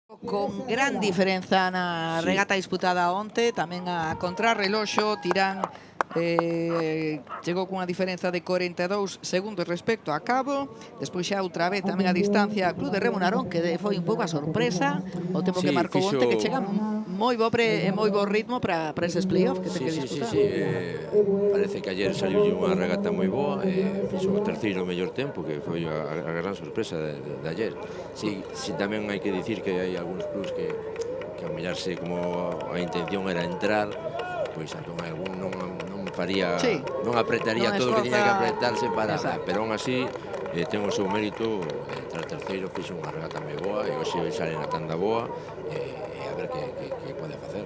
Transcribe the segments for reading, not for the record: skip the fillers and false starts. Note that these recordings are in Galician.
Con gran diferenza na regata disputada onte, tamén a contrarreloxo, Tirán chegou cunha diferenza de 42 segundos respecto a cabo. Despois xa outra vez tamén a distancia Club de Remo Narón, que foi un pouco a sorpresa o tempo que marcou onte, que chega moi bo ritmo para eses playoff que ten que disputar. Parece que ayer saliu unha regata moi boa, fixo o terceiro mellor tempo, que foi a gran sorpresa de ayer. Si tamén hai que dicir que hai algúns clubs que ao mirarse como a intención era entrar, pois entón algún non faría, non apretaría todo o que tiña que apretarse para, pero aún así ten o seu mérito. Entrar terceiro, fixo unha regata moi boa e hoxe sale na tanda boa e a ver que pode facer.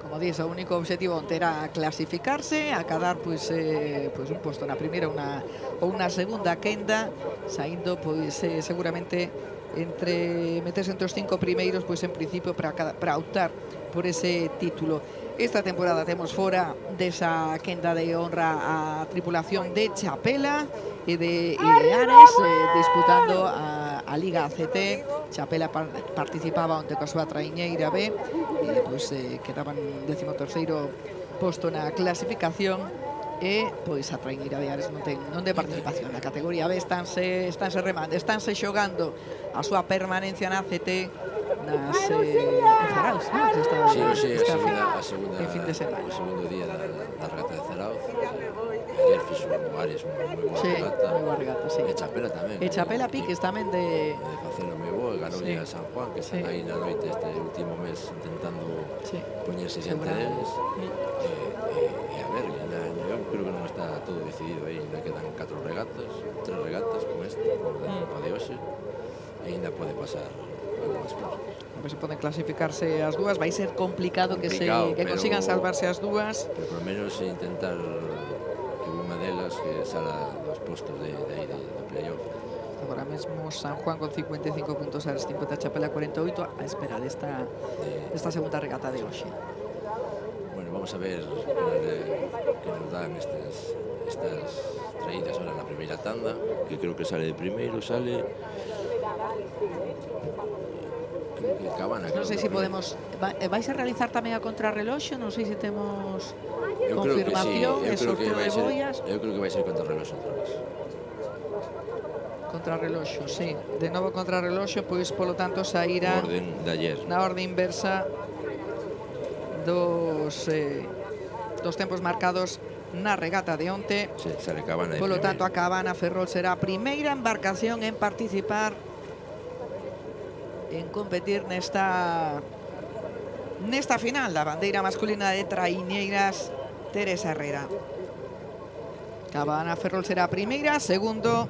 Como dís, o único obxectivo onte era clasificarse, acadar pois un posto na primeira ou na segunda quenda, saindo pois seguramente meterse entre os 5 primeiros, pois en principio para optar por ese título. Esta temporada temos fora desa quenda de honra a tripulación de Chapela e de Ares disputando a Liga ACT. Chapela participaba onte coa súa traiñeira B e pois quedaban 13º posto na clasificación e pois a traiñeira de Ares non ten participación na categoría B. Estanse xogando a súa permanencia na ACT nas Zarauz, non? A segunda fin de semana, o segundo día da regata de Zarauz. Ayer fixo Ares unha moi boa regata, e Chapela tamén. E Chapela piques tamén de facelo moi boa, ganoulle a San Juan, que están aí na noite este último mes intentando poñerse diante deles. E a ver, eu creo que non está todo decidido aí, ainda quedan 3 regatas con esta, con de hoxe, e ainda pode pasar algunhas cousas. A ver se poden clasificarse as dúas, vai ser complicado que consigan salvarse as dúas. Pero por lo menos intentar que unha delas que sala dos postos de playoff. Agora mesmo San Juan con 55 puntos, Ares 50, Chapela 48, a espera desta segunda regata de hoxe. Bueno, vamos a ver que nos dan estas traídas ahora na primeira tanda, que creo que sale de primeiro, sale Cabana. Non sei se podemos... Vais a realizar tamén a contrarreloxo? Non sei se temos confirmación e sorteo de boias. Eu creo que vai ser contrarreloxo outra vez. Contrarreloxo, sí. De novo contrarreloxo, pois polo tanto saíra na orde inversa dos tempos marcados na regata de onte. Sale Cabana. Polo tanto, a Cabana Ferrol será a primeira embarcación en participar en competir nesta final da bandeira masculina de traiñeiras Teresa Herrera. Cabana Ferrol será a primeira, segundo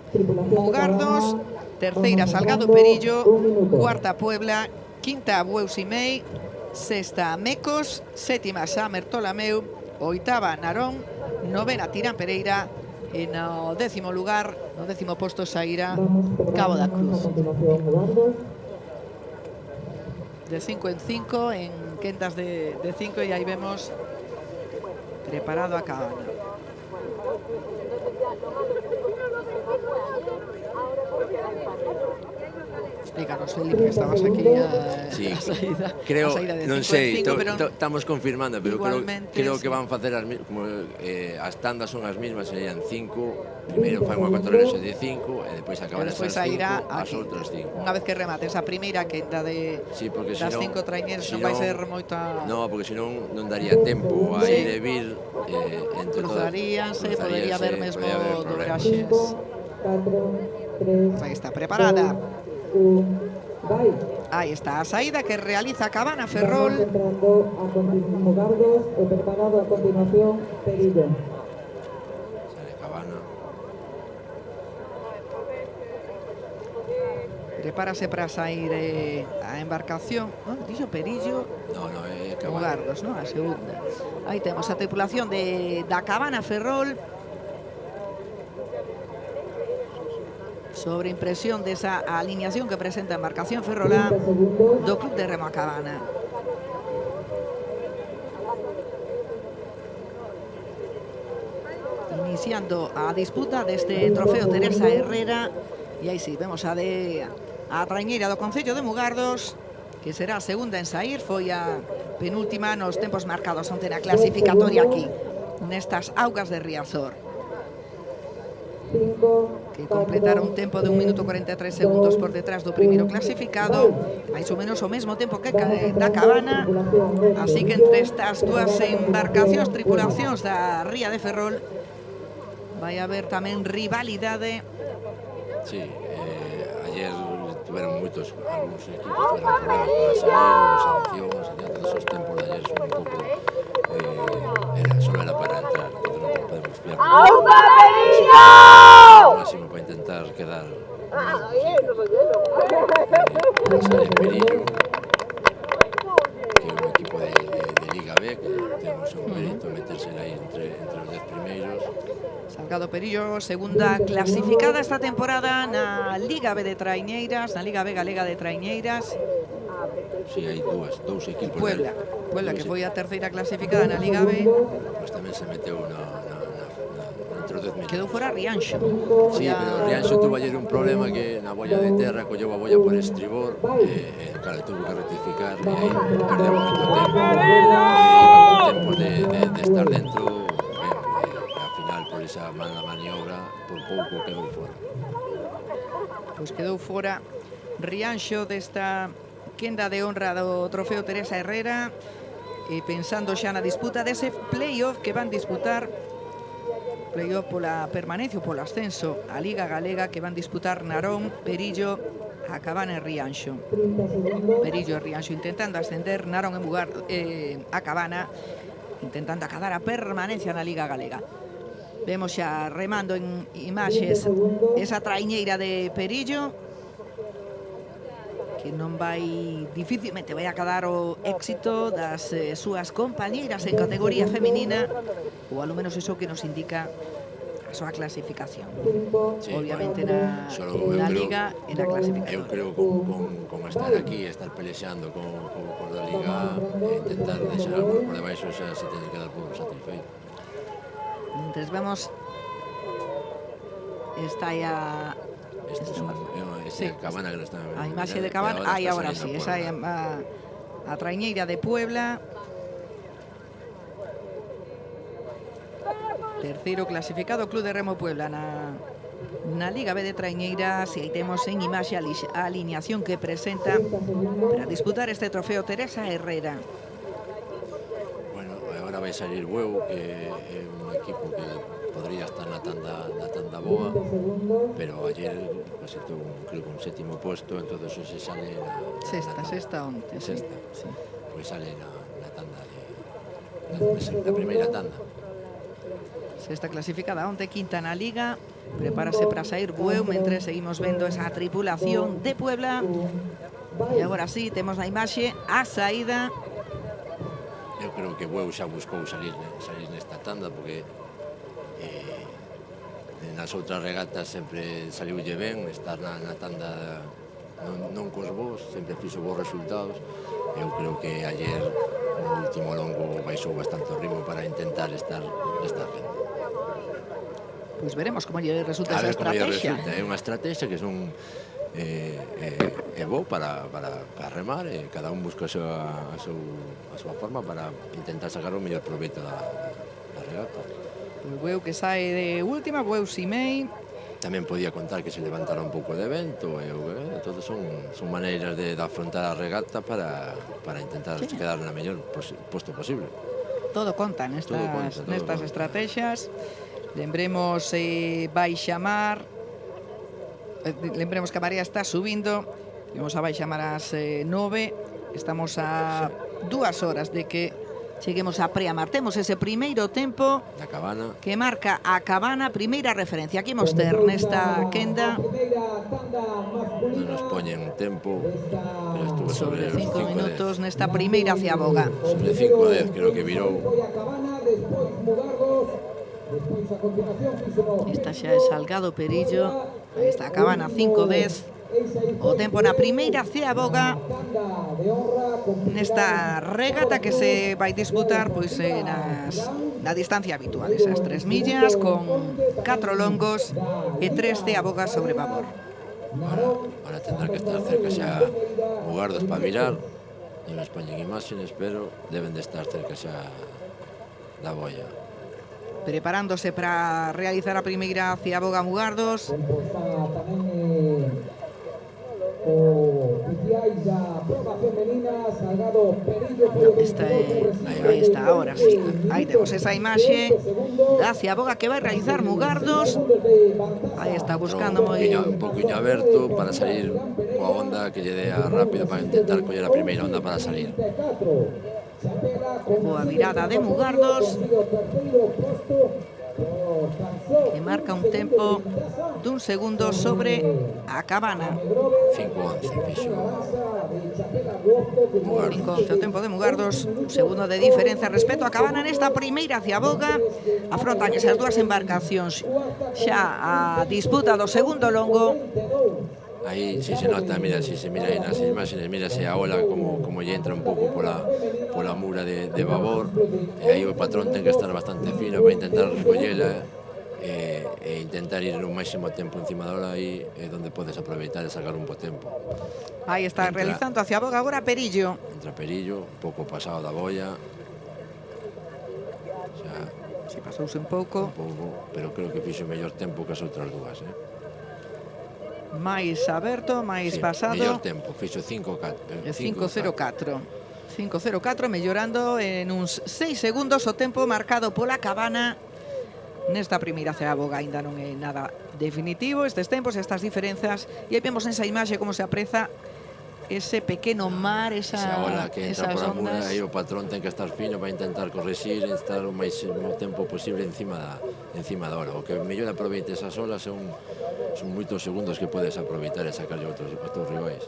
Mugardos, terceira Salgado Perillo, cuarta Puebla, quinta Bueus Imei, sexta Mecos, sétima Samer Tolameu, oitava Narón, novena Tirán Pereira e no 10º lugar, no 10º posto sairá Cabo da Cruz. De 5 en 5, en quentas de 5, e aí vemos preparado a Cabana. Explícanos, Felipe, que estabas aquí a saída. Creo, non sei, pero estamos confirmando, pero creo que van facer como as tandas son as mismas, serían 5, primeiro fan unha contrarreloxo de 5 e depois acabar esas 5, as outras 5. Unha vez que remates a primeira quenda das 5 traiñeiras, non vai ser moita... Non, porque senón non daría tempo a ir e vir. Cruzaríanse, podería haber mesmo dobraxes. Aí está, preparada. Aí está a saída que realiza Cabana Ferrol. Preparado a continuación Perillo. Sale Cabana. Prepárase para sair a embarcación. Dixo Perillo. No, é Cabana. Mugardos, non? A segunda. Aí temos a tripulación da Cabana Ferrol. Sobre impresión desa alineación que presenta a embarcación ferrolá do Club de Remo a Cabana. Iniciando a disputa deste trofeo Teresa Herrera. E aí sí, vemos a traiñeira do Concello de Mugardos, que será a segunda en sair, foi a penúltima nos tempos marcados onte na clasificatoria aquí, nestas augas de Riazor, que completara un tempo de 1 minuto 43 segundos por detrás do primeiro clasificado, máis ou menos o mesmo tempo que da Cabana. Así que entre estas dúas embarcacións, tripulacións da Ría de Ferrol, vai haber tamén rivalidade. Sí, ayer tuvieron algúns equipos tuvieron problemas para salir, sancións, e todos os tempos de ayer son un pouco solo era para entrar, entonces non podemos fiar o máximo para intentar quedar sale Perillo, que é un equipo de Liga B, que ten o seu mérito meterse aí entre os 10 primeiros. Salgado Perillo, segunda clasificada esta temporada na Liga B de Traiñeiras, na Liga B galega de Traiñeiras. Si, hai dous equipos. Puebla, que foi a terceira clasificada na Liga B. Pois tamén se meteu entre os 10 Quedou fora Rianxo. Sí, pero Rianxo tuvo ayer un problema que na bolla de terra colleu a bolla por estribor, claro, tuvo que rectificar e aí perdeu moito tempo. Iba con tempo de estar dentro, ao final por esa mala maniobra, por pouco quedou fora. Pois quedou fora Rianxo desta quenda de honra do trofeo Teresa Herrera, e pensando xa na disputa dese playoff que van disputar, playoff pola permanencia ou polo ascenso a Liga Galega, que van disputar Narón, Perillo, a Cabana e Rianxo. Perillo e Rianxo intentando ascender, Narón en lugar a Cabana intentando acadar a permanencia na Liga Galega. Vemos xa remando en imaxes esa traiñeira de Perillo, que non vai, dificilmente vai acadar o éxito das súas compañeiras en categoría feminina, ou ao menos iso que nos indica a súa clasificación. Sí, obviamente na Liga e na clasificación. Eu creo con estar aquí, estar pelexando con a Liga, intentar deixar algo por debaixo, xa se teñen que dar por satisfeito. Mentres vemos, está aí a... Sí, Cabana que está a imaxe de Cabana, aí agora sí, esa é a traiñeira de Puebla. Terceiro clasificado Club de Remo Puebla na Liga B de Traiñeiras, e aí temos en imaxe a alineación que presenta para disputar este trofeo Teresa Herrera. Bueno, agora vai salir Bueu, que é un equipo que podría estar na tanda boa, pero ayer presentou creo que un sétimo puesto, entonces se sale sexta onte, sí. Pois sale na tanda na primeira tanda. Sexta clasificada onte, quinta na Liga, prepárase para sair Bueu, mentre seguimos vendo esa tripulación de Puebla. E agora sí, temos na imaxe a saída. Eu creo que Bueu xa buscou salir nesta tanda, porque nas outras regatas sempre saliulle ben estar na tanda, non cos bons, sempre fixo bons resultados. Eu creo que ayer no último longo baixou bastante o ritmo para intentar estar frente. Pois veremos como lle resulta esa estrategia. É unha estrategia que son é bo para remar, e cada un busca a súa forma para intentar sacar o mellor proveito da regata. O Bueu que sae de última, Bueu Simei. Tamén podía contar que se levantara un pouco de vento, todos son maneiras de afrontar a regata para intentar quedar na mellor posto posible. Todo conta nestas estrategias. Lembremos baixamar, lembremos que a marea está subindo, vamos a baixamar ás 9, estamos a 2 horas de que cheguemos a preamar. Temos ese primeiro tempo da Cabana, que marca a Cabana, primeira referencia. Aquí imos ter nesta quenda. Non nos poñen un tempo, pero estuvo sobre 5 minutos nesta primeira ciaboga. Sobre 5:10 creo que virou. Esta xa é Salgado Perillo, aí está a Cabana 5:10. O tempo na primeira ciaboga nesta regata que se vai disputar pois na distancia habitual, esas 3 millas con 4 longos e 3 ciabogas sobre babor. Ahora tendrá que estar cerca xa Mugardos para virar. Non as poñen imágenes, pero deben de estar cerca xa da boia. Preparándose para realizar a primeira Ciaboga Mugardos. Tempo está tamén oficiais da prova femenina, Salgado Perillo polo Aí está, ahora sí. Aí temos esa imaxe da Ciaboga que vai realizar Mugardos. Aí está buscando moi... Un pouquiño aberto para salir coa onda que lle dea rápido para intentar coller a primeira onda para salir. Boa virada de Mugardos, que marca un tempo dun segundo sobre a Cabana. 5-11 fixo. 5-11 o tempo de Mugardos, un segundo de diferencia respecto a Cabana nesta primeira Ciaboga. Afrontan esas dúas embarcacións xa a disputa do segundo longo. Aí si se nota, mira, si se mira aí nas imágenes, mírase a ola como lle entra un pouco pola mura de babor, e aí o patrón ten que estar bastante fino para intentar recollela e intentar ir no máximo tempo encima da ola, aí é onde podes aproveitar e sacar un bo tempo. Aí está realizando a Ciaboga agora Perillo. Entra Perillo, un pouco pasado da boia. Xa, Si pasouse un pouco. pero creo que fixo mellor tempo que as outras dúas, máis aberto, máis pasado. Mellor tempo, fixo 5-4. 5-0-4. 5-0-4, mellorando en uns 6 segundos o tempo marcado pola Cabana nesta primeira Ciaboga. Ainda non é nada definitivo estes tempos, estas diferenzas, e aí vemos nesa imaxe como se apreza ese pequeno mar, esa ola que entra por a mura, ondas. aí o patrón ten que estar fino para intentar correxir e estar o máximo tempo posible encima da ola. O que mellor aproveite esas olas son moitos segundos que podes aproveitar e sacarlle outros rivais.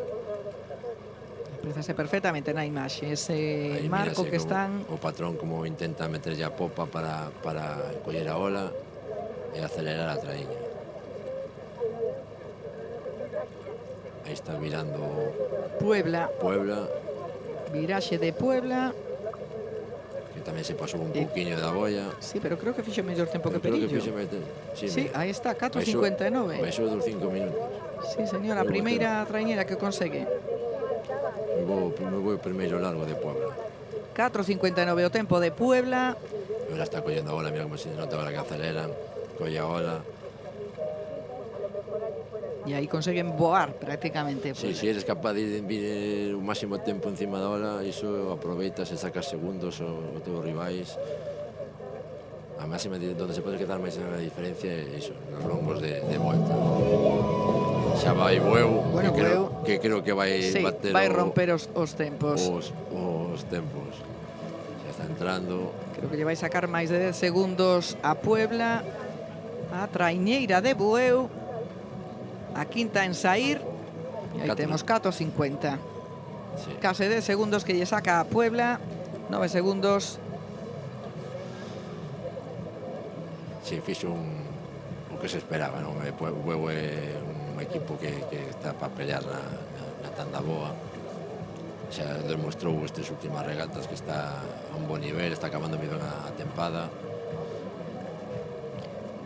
Aprezase perfectamente na imaxe ese marco que están. O patrón como intenta meterlle a popa para coller a ola e acelerar a traíña. Aí está virando Puebla. Viraxe de Puebla. Que tamén se pasou un pouquiño da boia. Sí, pero creo que fixo mellor tempo que Perillo. Sí, aí está, 4.59. Baixou dos 5 minutos. Sí, señor, a primeira traiñera que consegue. Moi bo primeiro largo de Puebla. 4.59 o tempo de Puebla. Ahora está collendo a ola, mira como se nota agora que aceleran. Colle a ola. E aí conseguen voar prácticamente. Si eres capaz de vir o máximo tempo encima da ola, iso aproveitas e sacas segundos o teus rivais. A máxima donde se pode quedar máis na diferencia é iso, nos longos de volta. Xa vai Bueu, bueno, que creo que vai bater vai romper os tempos. Os tempos. Xa está entrando. Creo que lle vai sacar máis de 10 segundos a Puebla. A traiñeira de Bueu. A quinta en sair. E aí temos 4.50. Sí. Case 10 segundos que lle saca a Puebla. 9 segundos. Sí, fixo o que se esperaba, non? Bueu é un equipo que está para pelear na tanda boa. Xa demostrou estas últimas regatas que está a un bon nivel, está acabando ben a tempada.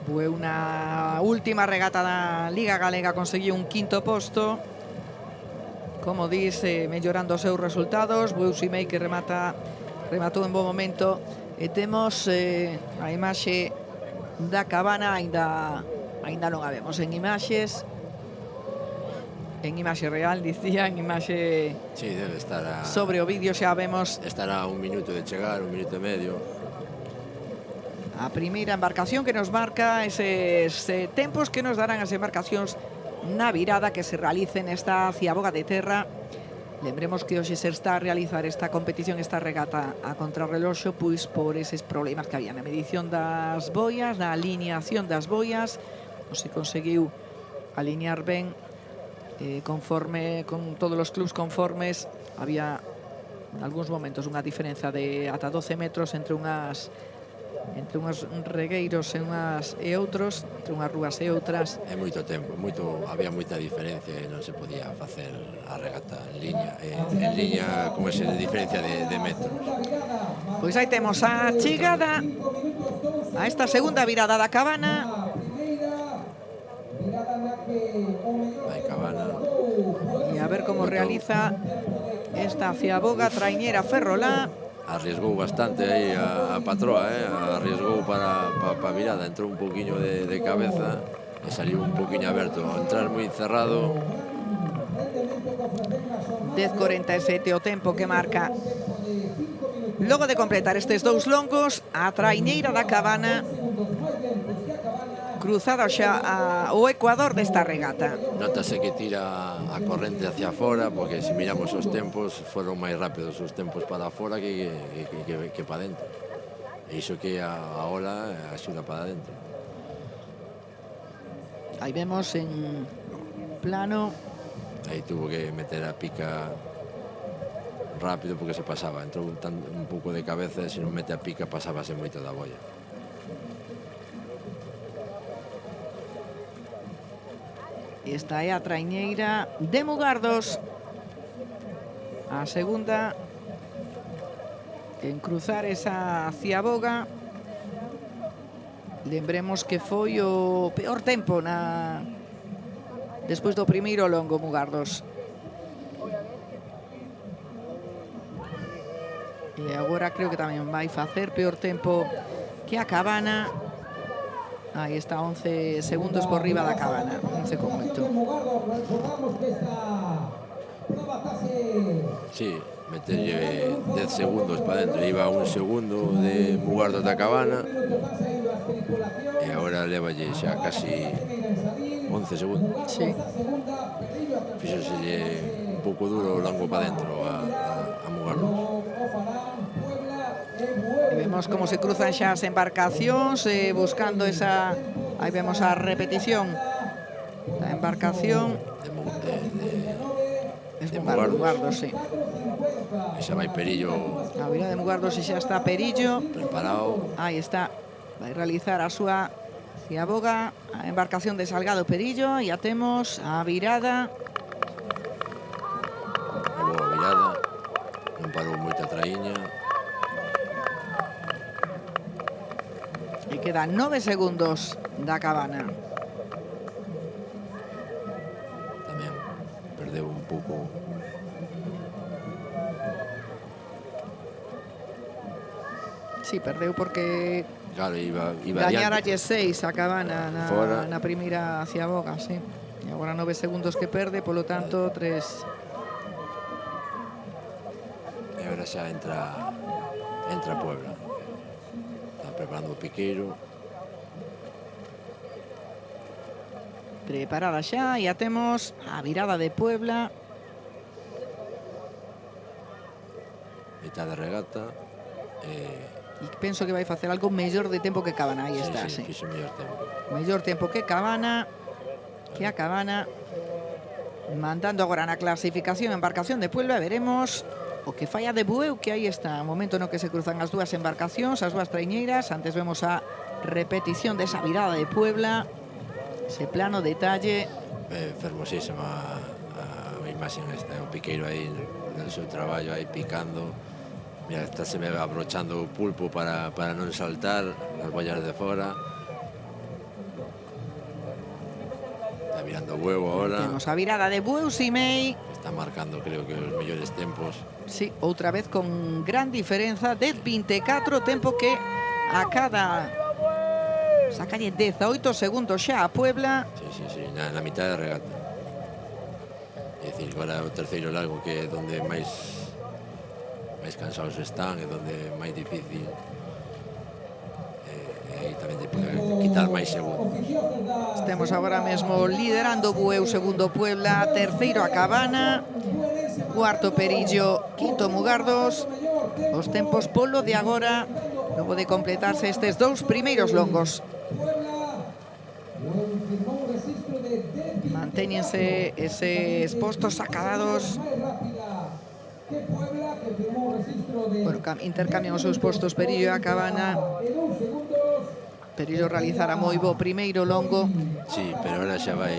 Bueu na última regata da Liga Galega conseguiu un quinto posto. Como dice, mellorando os seus resultados. Bueu Simei que rematou en bon momento. E temos a imaxe da Cabana, aínda non a vemos en imaxes. En imaxe real, dicía, en imaxe... Sí, debe estar sobre o vídeo xa vemos... Estará un minuto de chegar, un minuto e medio. A primeira embarcación que nos marca eses tempos que nos darán as embarcacións na virada que se realice nesta Ciaboga de Terra. Lembremos que hoxe se está a realizar esta competición, esta regata a contrarreloxo, pois por eses problemas que había na medición das boias, na alineación das boias. Non se conseguiu alinear ben conforme con todos os clubs conformes. Había en algúns momentos unha diferenza de ata 12 metros entre unhas regueiros e outros, entre unhas rúas e outras. É moito tempo, había moita diferencia e non se podía facer a regata en liña con esa diferencia de metros. Pois aí temos a chegada a esta segunda virada da Cabana. Vai Cabana. E a ver como realiza esta Ciaboga, traiñera Ferrolá. Arriesgou bastante aí a patroa, arriesgou para virada, entrou un poquinho de cabeza e saliu un poquinho aberto. Ao entrar moi cerrado, 10:47 o tempo que marca. Logo de completar estes dous longos, a traiñeira da Cabana cruzada xa ao ecuador desta regata. notase que tira a corrente hacia fora, porque se miramos os tempos, foron máis rápidos os tempos para fora que para dentro. E iso que a ola axuda para dentro. Aí vemos en plano. Aí tuvo que meter a pica rápido porque se pasaba. Entrou un pouco de cabeza e se non mete a pica pasábase moito da boia. Esta é a traiñeira de Mugardos. A segunda en cruzar esa Ciaboga. Lembremos que foi o peor tempo despois do primeiro longo Mugardos. E agora creo que tamén vai facer peor tempo que a Cabana. Aí está, 11 segundos por riba da Cabana, 11,8. Sí, meterlle 10 segundos para dentro. Iba un segundo de Mugardos da Cabana e agora levalle xa casi 11 segundos. Sí. Fíxoselle un pouco duro o longo para dentro a Mugardos. E vemos como se cruzan xa as embarcacións buscando esa... Aí vemos a repetición da embarcación De Mugardos. Mugardos, sí. E xa vai Perillo A virada de Mugardos e xa está Perillo. preparado. Aí está, vai realizar a súa Ciaboga, a embarcación de Salgado Perillo. E a temos a virada. E boa virada, non parou moita traíña. E quedan 9 segundos da Cabana. Tamén perdeu un pouco. Sí, perdeu porque Claro, iba gañara adiante. 6 a Cabana Fora. na primeira Ciaboga, sí. E agora 9 segundos que perde, polo tanto 3. E agora xa entra Puebla. Está preparando o piqueiro. Preparada xa, e a temos a virada de Puebla. Mitad de regata. E penso que vai facer algo mellor de tempo que Cabana. Aí está, sí. Fixo mellor tempo. Mellor tempo que Cabana. Que a Cabana. Mandando agora na clasificación a embarcación de Puebla. Veremos o que falla de Bueu, que aí está. O momento no que se cruzan as dúas embarcacións, as dúas traiñeiras. Antes vemos a repetición desa virada de Puebla. Ese plano detalle. Fermosísima a imaxen esta. O piqueiro aí no seu traballo aí picando. Mira, está se me abrochando o pulpo para non saltar as boias de fora. Está mirando o huevo ahora. Temos a virada de Bueu Simei. Está marcando, creo que, os mellores tempos. Sí, outra vez con gran diferenza. 10:24, tempo que a cada... Sacalle 18 segundos xa a Puebla. Sí, na mitad de regata. É dicir, agora o terceiro largo que é onde máis cansados están, é onde é máis difícil. E aí tamén te pode quitar máis segundos. Estemos agora mesmo liderando Bueu, segundo Puebla, terceiro a Cabana, cuarto Perillo, quinto Mugardos. Os tempos polo de agora, logo de completarse estes dous primeiros longos. Mantéñense eses postos acabados. Bueno, intercambian os seus postos Perillo e a Cabana. Perillo realizará moi bo primeiro longo. Sí, pero ahora xa vai...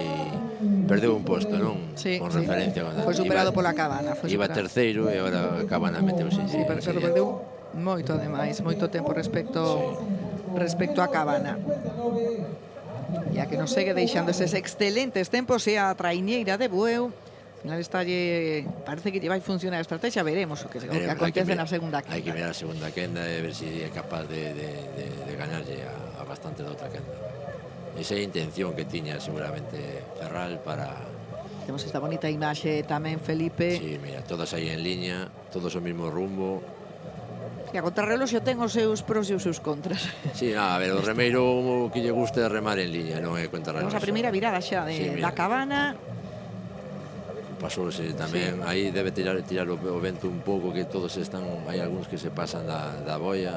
Perdeu un posto, non? Sí, Con sí. referencia. Foi superado pola Cabana. Iba terceiro e agora a Cabana meteuse. Sí, pero perdeu moito ademais, moito tempo respecto a Cabana. E a que nos segue deixando eses excelentes tempos é a traiñeira de Bueu. final parece que vai funcionar a estrategia, veremos o que acontece na segunda quenda. Hai que mirar a segunda quenda e ver se é capaz de ganarlle a bastante da outra quenda. Esa é a intención que tiña seguramente Ferral para... Temos esta bonita imaxe tamén, Felipe. Sí, mira, todas aí en liña, todos o mismo rumbo. E a contrarreloxo ten os seus pros e os seus contras. Sí, a ver, o remeiro o que lle gusta é remar en liña, non é contrarreloxo. Temos a primeira virada xa da Cabana. Pasouse tamén, sí. Aí debe tirar o vento un pouco, que todos están, hai algúns que se pasan da boia,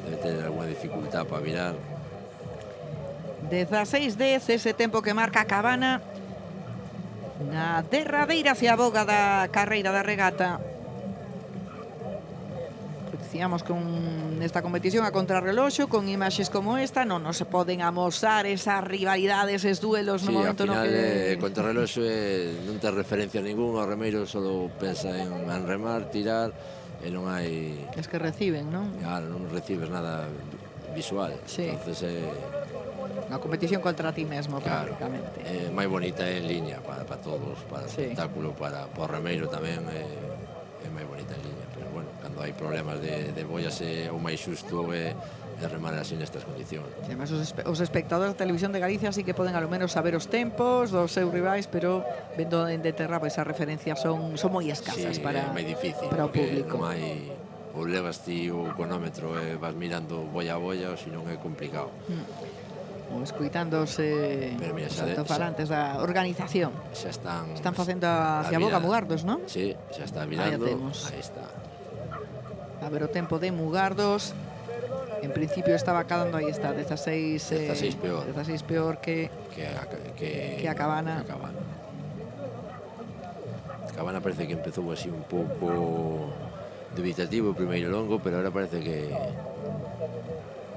debe ter alguna dificultad para virar. 16-10, ese tempo que marca a Cabana na derradeira ciaboga da carreira da regata. Decíamos que nesta competición a contrarreloxo, con imaxes como esta, non nos poden amosar esas rivalidades, eses duelos no momento no que... Sí, ao final, contrarreloxo non ten referencia ningún, o remeiro só pensa en remar, tirar, e non hai... Es que reciben, non? Claro, non recibes nada visual. Sí. Entonces, unha competición contra ti mesmo, claro, prácticamente. É máis bonita en liña para todos, para o espectáculo, para o remeiro tamén é máis bonita en liña, pero bueno, cando hai problemas de boias o máis xusto é remar así nestas condicións. E además os espectadores da Televisión de Galicia sí que poden ao menos saber os tempos dos seus rivais, pero vendo dende terra, pois as referencias son moi escasas para o público. Non hai, ou levas ti o cronómetro e vas mirando boia a boia, ou se non é complicado. Ou escuitando os altofalantes da organización. Xa están facendo hacia Boga Mugardos, non? Sí, xa está virando. Aí está. A ver o tempo de Mugardos. En principio estaba cadando, aí está, 16 peor que a Cabana. A Cabana parece que empezou así un pouco dubitativo o primeiro longo, pero ahora parece que...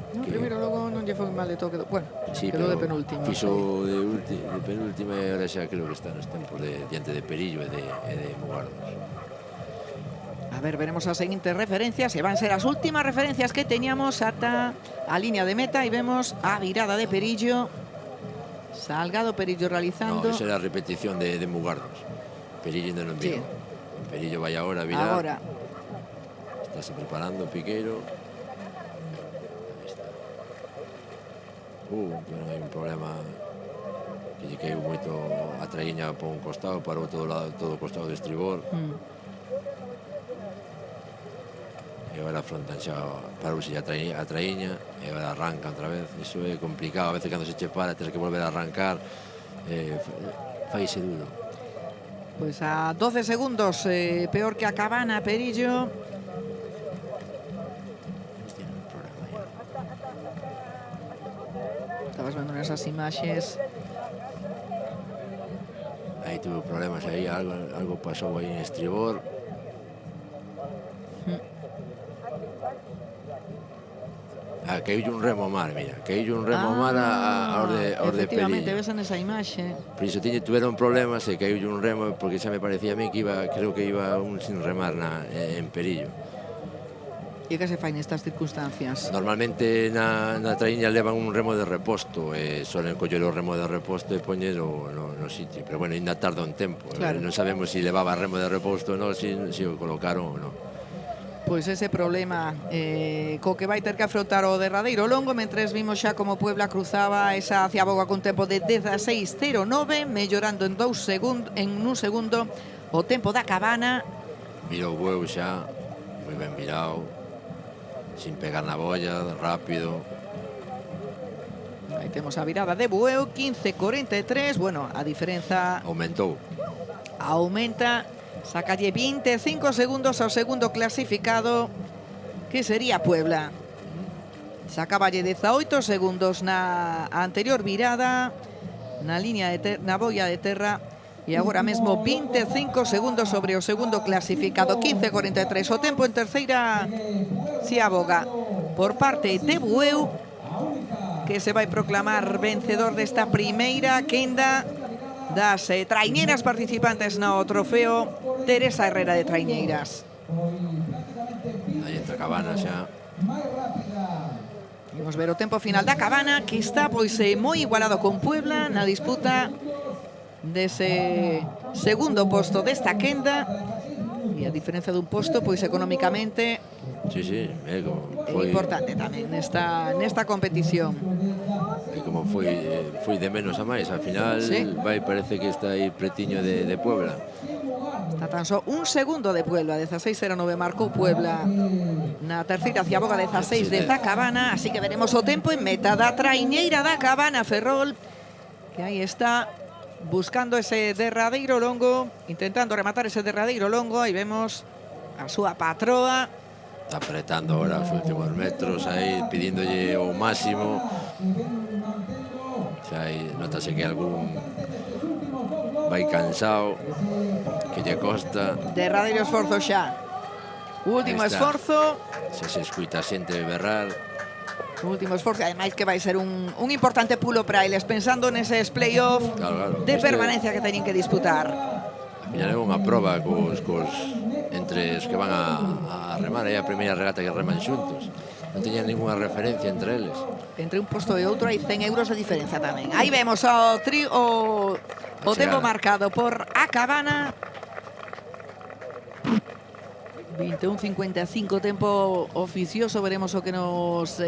No, primeiro logo non lle foi mal de todo, bueno, sí, quedou de penúltimo. Fixo de penúltima e ahora xa creo que está nos tempos diante de Perillo e de Mugardos. A ver, veremos as seguintes referencias, e van ser as últimas referencias que teñamos ata a liña de meta, e vemos a virada de Perillo. Salgado Perillo realizando... No, esa era a repetición de Mugardos. Perillo ainda non virou. Perillo vai agora a virar. Agora. Estáse preparando Piqueiro. Pero hai un problema que lle caeu moito a traíña por un costado, parou todo o costado do estribor. E agora afrontan xa, parouse a traíña e agora arranca outra vez. Iso é complicado, a veces cando se che para tens que volver a arrancar, faise duro. Pois a 12 segundos peor que a Cabana, Perillo. Estabas vendo nesas imaxes. Aí tuvo problemas aí, algo pasou aí en estribor. Caílle un remo mar, mira, caílle un remo mar aos de Perillo. Efectivamente, ves nesa imaxe. Por iso tuveron problemas e caílle un remo, porque xa me parecía a mí que creo que iba un sin remar en Perillo. E que se fai nestas circunstancias? Normalmente na traíña levan un remo de reposto e solen coller o remo de reposto e poñelo no sitio, pero bueno, ainda tarda un tempo, non sabemos se levaba remo de reposto ou non, se o colocaron ou non. Pois ese problema co que vai ter que afrontar o derradeiro longo, mentres vimos xa como Puebla cruzaba esa ciaboga con tempo de 16:09, mellorando en un segundo o tempo da Cabana. Virou o Bueu xa, moi ben virado, sin pegar na boia, rápido. Aí temos a virada de Bueu, 15:43, bueno, a diferenza... Aumenta, sacalle 25 segundos ao segundo clasificado, que sería Puebla. Sacaballe 18 segundos na anterior virada, na boia de terra, e agora mesmo 25 segundos sobre o segundo clasificado, 15:43. O tempo en terceira ciaboga por parte de Bueu, que se vai proclamar vencedor desta primeira quenda das traiñeiras participantes no trofeo Teresa Herrera de Traiñeiras. Aí entra Cabana xa. Vamos ver o tempo final da Cabana, que está pois moi igualado con Puebla na disputa dese segundo posto desta quenda. E a diferencia dun posto, pois económicamente Sí, é foi importante tamén nesta competición. e como foi de menos a máis, al final Sí. parece que está aí pretiño de Puebla. Está tan só un segundo de Puebla, 16:09 marcou Puebla na terceira Ciaboga 16 de Zacabana, así que veremos o tempo en meta da traiñeira da Cabana Ferrol, que aí está buscando ese derradeiro longo, intentando rematar ese derradeiro longo. Aí vemos a súa patroa. Está apretando ahora os últimos metros aí, pidíndolle o máximo. Xa aí notase que algún vai cansado, que lle costa. Derradeiro esforzo xa. Último Aí está. esforzo. Se escuita xente berrar. Último esforzo, ademais que vai ser un importante pulo para eles, pensando neses play-off Claro. de permanencia que teñen que disputar. Al final é unha proba entre os que van a remar, é a primeira regata que reman xuntos. Non teñen ninguna referencia entre eles. Entre un posto e outro hai 100 euros de diferencia tamén. Aí vemos o tempo marcado por a Cabana. 21:55 tempo oficioso. Veremos o que nos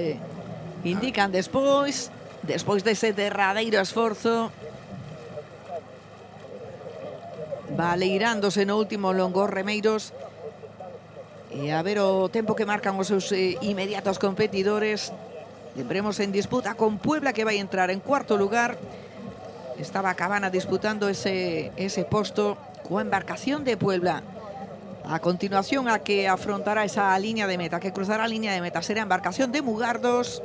indican despois dese derradeiro esforzo. Baleirándose no último longo remeiros. E a ver o tempo que marcan os seus inmediatos competidores. Lembremos en disputa con Puebla, que vai entrar en cuarto lugar. Estaba Cabana disputando ese posto coa embarcación de Puebla. A continuación, a que afrontará esa línea de meta, que cruzará a línea de meta, será a embarcación de Mugardos,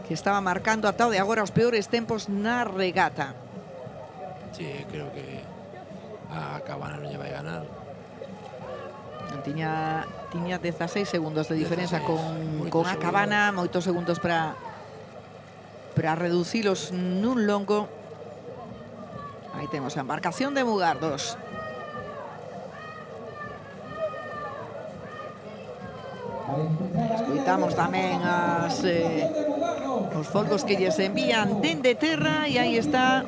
que estaba marcando ata o de agora os peores tempos na regata. Sí, creo que a Cabana non lle vai ganar. Non tiña 16 segundos de diferenza 16, con a Cabana, moitos segundos para reducilos nun longo. Aí temos a embarcación de Mugardos. Escoitamos tamén os folgos que lles envían dende terra, e aí está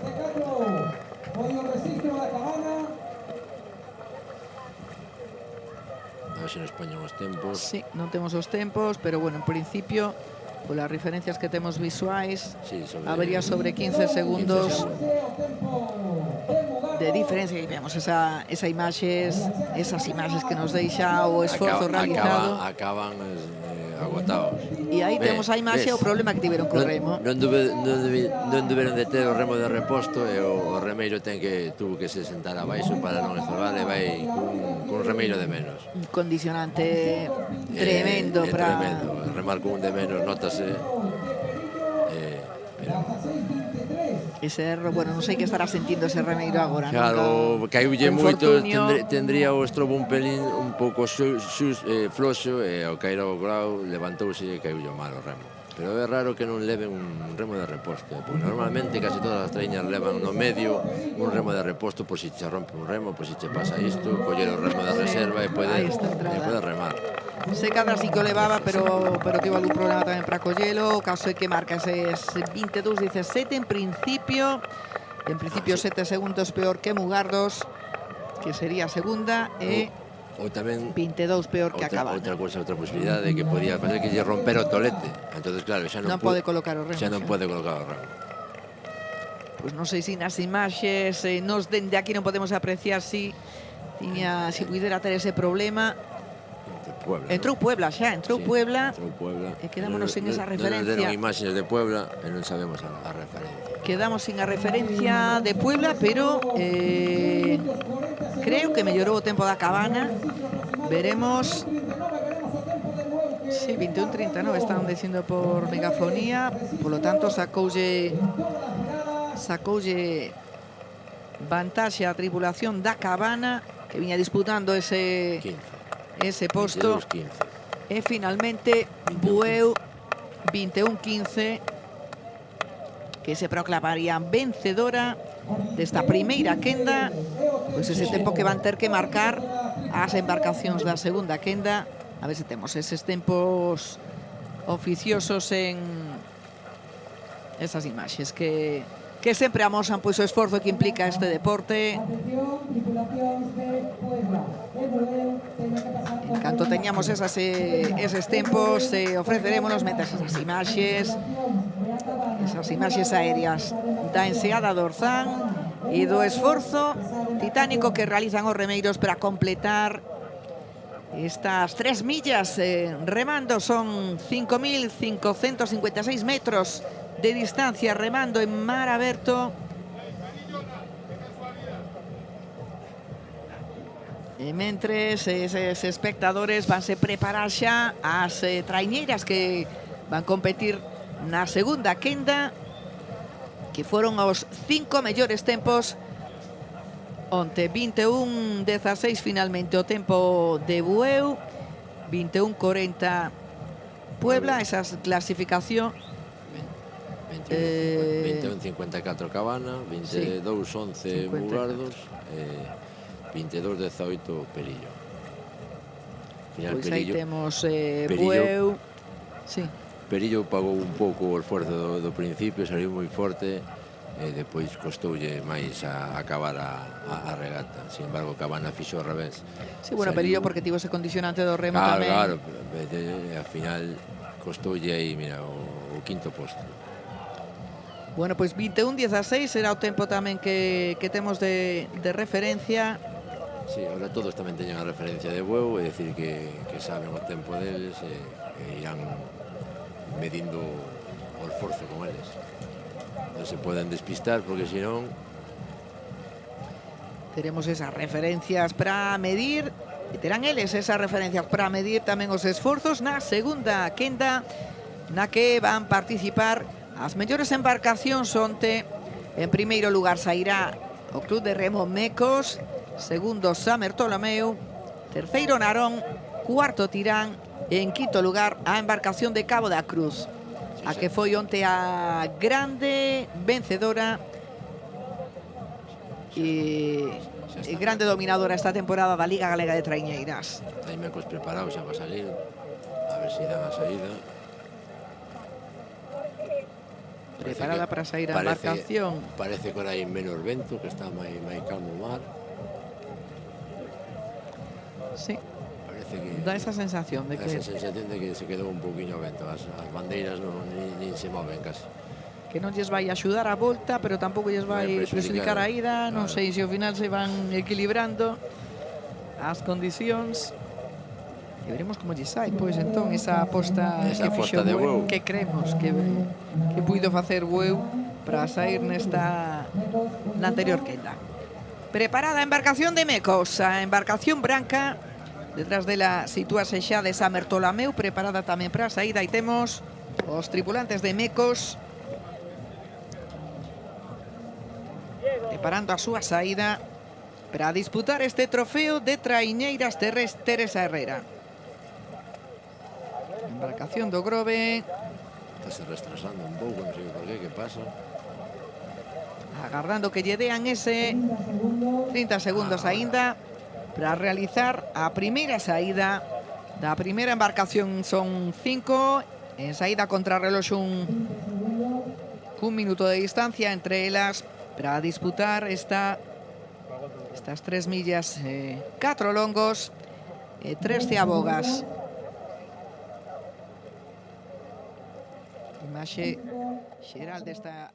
A ver se nos poñen os tempos. Sí, non temos os tempos, pero bueno, en principio, polas referencias que temos visuais, Sí, habría sobre 15 segundos de diferencia. E vemos esas imaxes que nos deixa o esforzo realizado. Acaban agotados. E aí temos a imaxe, o problema que tiveron co remo. Non deberon de ter o remo de reposto, e o remeiro tuvo que se sentar abaixo para non estorbar, e vai cun remeiro de menos. Un condicionante tremendo para... Tremendo. Remar con un de menos, notase. Ese erro, bueno, non sei que estará sentindo ese remeiro agora. Claro, caíulle moito, tendría o estrobo un pelín un pouco floxo, e ao caer ao grau levantouse e caíulle mal o remo. Pero é raro que non leven un remo de reposto, porque normalmente casi todas as traíñas levan no medio un remo de reposto por si che rompe un remo, por si che pasa isto, coller o remo de reserva e pode remar. Se cadra sí que o levaba, pero tivo algún problema tamén para collelo. O caso é que marca eses 22:17 en principio 7 segundos peor que Mugardos, que sería a segunda, e ou tamén 22 peor que a Cabana. Outra posibilidade que podía facer que lle romper o tolete. Entonces, claro, xa non pode colocar o remo. Xa non pode colocar o remo. Pois non sei se nas imaxes nos dende aquí non podemos apreciar si puidera ter ese problema. Entrou Puebla. E quedámonos sin esa referencia. Non deron imaxes de Puebla e non sabemos a referencia. Quedamos sin a referencia de Puebla, pero creo que mellorou o tempo da Cabana. Veremos. Sí, 21:39 están dicindo por megafonía. Por lo tanto, sacoulle vantaxe a tripulación da Cabana, que viña disputando ese posto. 22-15. E finalmente Bueu 21:15, que se proclamaría vencedora desta primeira quenda. Pois ese tempo que van ter que marcar as embarcacións da segunda quenda. A ver se temos eses tempos oficiosos en esas imaxes que que sempre amosan pois o esforzo que implica este deporte. En canto teñamos eses tempos, ofreceremos mentres esas imaxes aéreas da enseada do Orzán e do esforzo titánico que realizan os remeiros para completar estas 3 millas remando. Son 5.556 metros de distancia remando en mar aberto. E mentres eses espectadores vanse preparar xa as traiñeiras que van competir na segunda quenda, que foron os 5 mellores tempos onte. 21:16 finalmente o tempo de Bueu, 21:40 Puebla, esa clasificación. 21:54 Cabana, 22:11 Mugardos, 22:18 Perillo. Final Pois Perillo, aí temos Perillo, Bueu. Sí. Perillo pagou un pouco o esforzo do principio, saliu moi forte e depois costoulle máis a acabar a regata. Sin embargo, Cabana fixo ao revés. Sí, bueno, Perillo porque tivo ese condicionante do remo tamén. Claro, ao final costoulle aí, mira, o quinto posto. Bueno, pois 21:16 será o tempo tamén que temos de referencia. Sí, ahora todos tamén teñen a referencia de Bueu, é dicir que saben o tempo deles e irán medindo o esforzo con eles. Non se poden despistar porque senón teremos esas referencias para medir e terán eles esas referencias para medir tamén os esforzos na segunda quenda, na que van participar as mellores embarcacións onte. En primeiro lugar sairá o Club de Remo Mecos, segundo San Bertolomeu, terceiro Narón, cuarto Tirán e en quinto lugar a embarcación de Cabo da Cruz, a que foi onte a grande vencedora e grande dominadora esta temporada da Liga Galega de Traiñeiras. hai Mecos preparados xa para salir, a ver se dan a saída. Preparada para sair a embarcación. Parece que ahora hai menos vento, que está máis calmo o mar. Sí, Parece que dá esa sensación de que se quedou un pouquiño o vento. As bandeiras nin se moven casi. non lles vai axudar a volta, pero tampouco lles vai prexudicar a ida. Non sei se ao final se van equilibrando as condicións. E veremos como lle sai, pois, entón, esa aposta que fixo Bueu, que creemos que puido facer Bueu para sair na anterior quenda. Preparada a embarcación de Mecos, a embarcación branca. Detrás dela sitúase xa de San Bertolomeu, preparada tamén para a saída. E temos os tripulantes de Mecos preparando a súa saída para disputar este trofeo de traiñeiras Teresa Herrera. Embarcación do Grove. Está se retrasando un pouco, non sei por que pasa. Agardando que lle dean ese 30 segundos aínda para realizar a primeira saída da primeira embarcación. Son 5 en saída contra reloxo, cun minuto de distancia entre elas para disputar estas 3 millas, 4 longos e 3 ceabogas. Imaxe xeral desta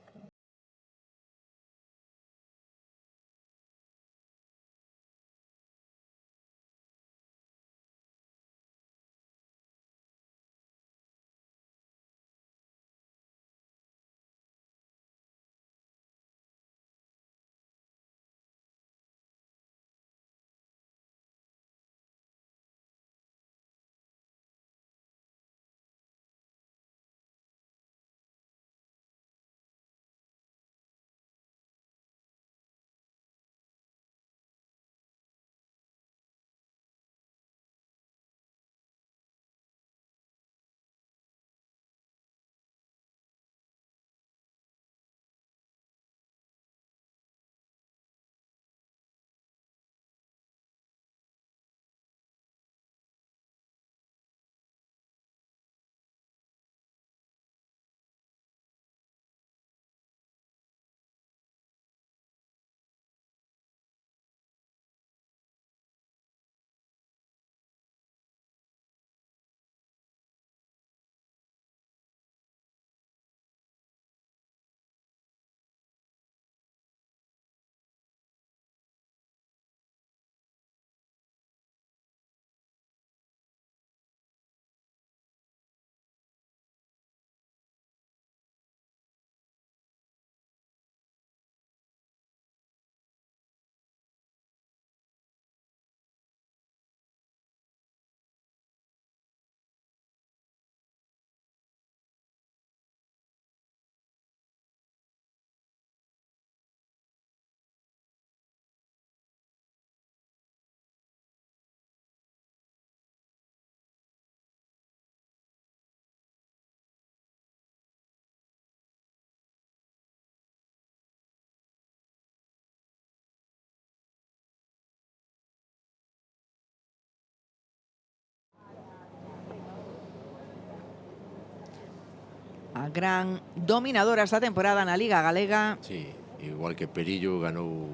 a gran dominadora esta temporada na Liga Galega. Sí, igual que Perillo ganou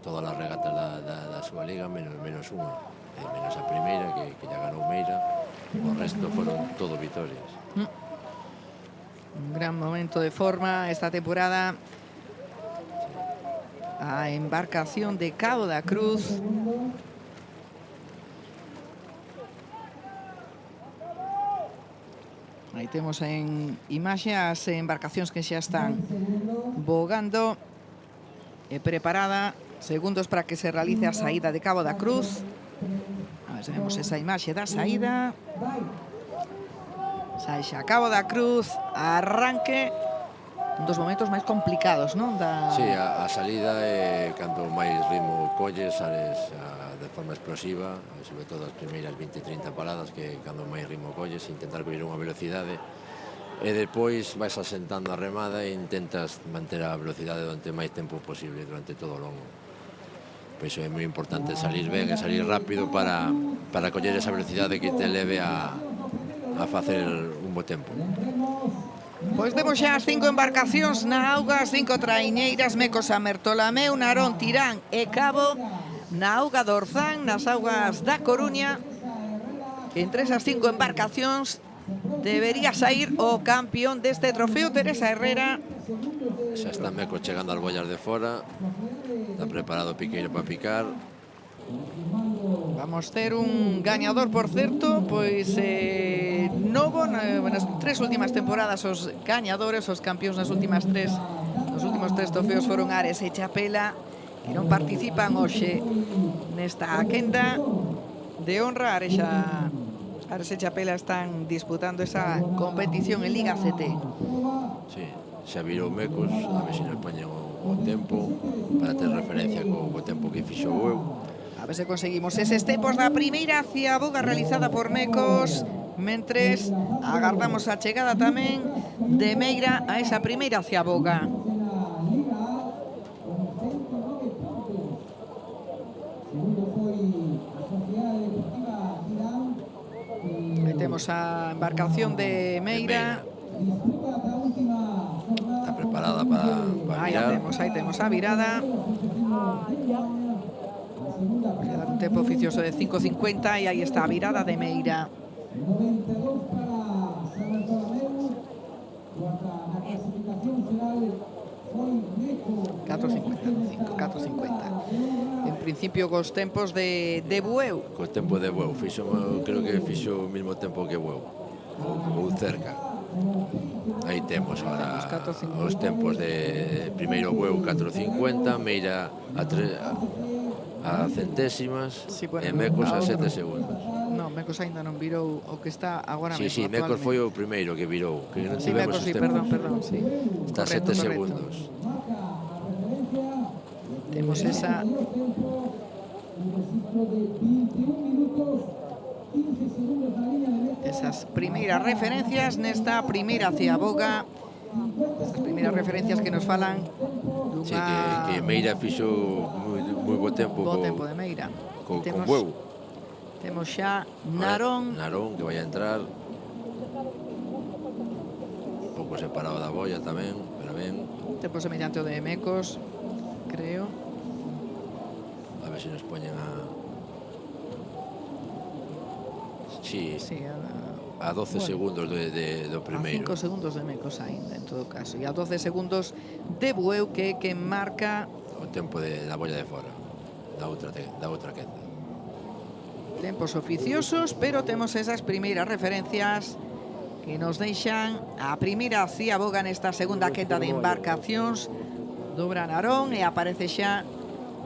todas as regatas da súa liga menos unha, menos a primeira que ya ganou Meira. O resto foron todo vitorias. Un gran momento de forma esta temporada a embarcación de Cabo da Cruz. Aí temos en imaxe as embarcacións que xa están bogando e preparada, segundos para que se realice a saída de Cabo da Cruz. A ver se vemos esa imaxe da saída. Sai xa Cabo da Cruz, arranque, un dos momentos máis complicados, non? Sí, a salida é cando máis ritmo colles, sales de forma explosiva, sobre todo as primeiras 20-30 paradas, que cando máis ritmo colles, intentar coller unha velocidade, e depois vais asentando a remada e intentas manter a velocidade durante máis tempo posible, durante todo o longo. Por iso é moi importante salir ben e salir rápido para coller esa velocidade que te leve a facer un bo tempo. Pois temos xa as 5 embarcacións na auga, as 5 traiñeiras, Mecos, San Bertolomeu, Narón, Tirán e Cabo, na auga do Orzán, nas augas da Coruña. Entre esas 5 embarcacións debería sair o campeón deste trofeo, Teresa Herrera. Xa está Mecos chegando as boias de fora, está preparado Piqueiro para picar. Vamos ter un gañador, por certo, pois novo nas 3 últimas temporadas. Os gañadores, os campións nos últimos 3 trofeos foron Ares e Chapela, que non participan hoxe nesta quenda de honra. Ares e Chapela están disputando esa competición en Liga CT. Sí, xa virou Mecos, a ver se nos poñen o tempo para ter referencia co tempo que fixo o eu. A ver se conseguimos eses tempos da primeira ciaboga realizada por Mecos, mentres agardamos a chegada tamén de Meira a esa primeira ciaboga. Aí temos a embarcación de Meira. Está preparada para virar. Aí temos a virada. Vamos a dar un tempo oficioso de 5:50 e aí está a virada de Meira. 4:50. En principio cos tempos de Bueu. Co tempo de Bueu, creo que fixo o mesmo tempo que Bueu, ou cerca. Aí temos agora os tempos de primeiro Bueu 4:50, Meira a centésimas, sí, bueno, e Mecos a 7 segundos. Non, Mecos aínda non virou o que está agora mesmo. Sí, Mecos foi o primeiro que virou, que non tivemos Mecos, sí, perdón, sí. Está a 7 segundos. Temos esa esas primeiras referencias nesta primeira ciaboga. As primeiras referencias que nos falan dunha... Sí, que Meira fixo moi bo tempo. Bo tempo de Meira. Con Bueu. Temos xa Narón. Narón, que vai a entrar. Un pouco separado da boia tamén, pero ben. Tempo semellante o de Mecos, creo. A ver se nos poñen a... Sí, a 12 segundos do primeiro. A 5 segundos de Mecos aínda, en todo caso. E a 12 segundos de Bueu, que marca o tempo da boia de fora, da outra quenda. Tempos oficiosos, pero temos esas primeiras referencias que nos deixan a primeira ciaboga nesta segunda quenda de embarcacións. Dobra Narón e aparece xa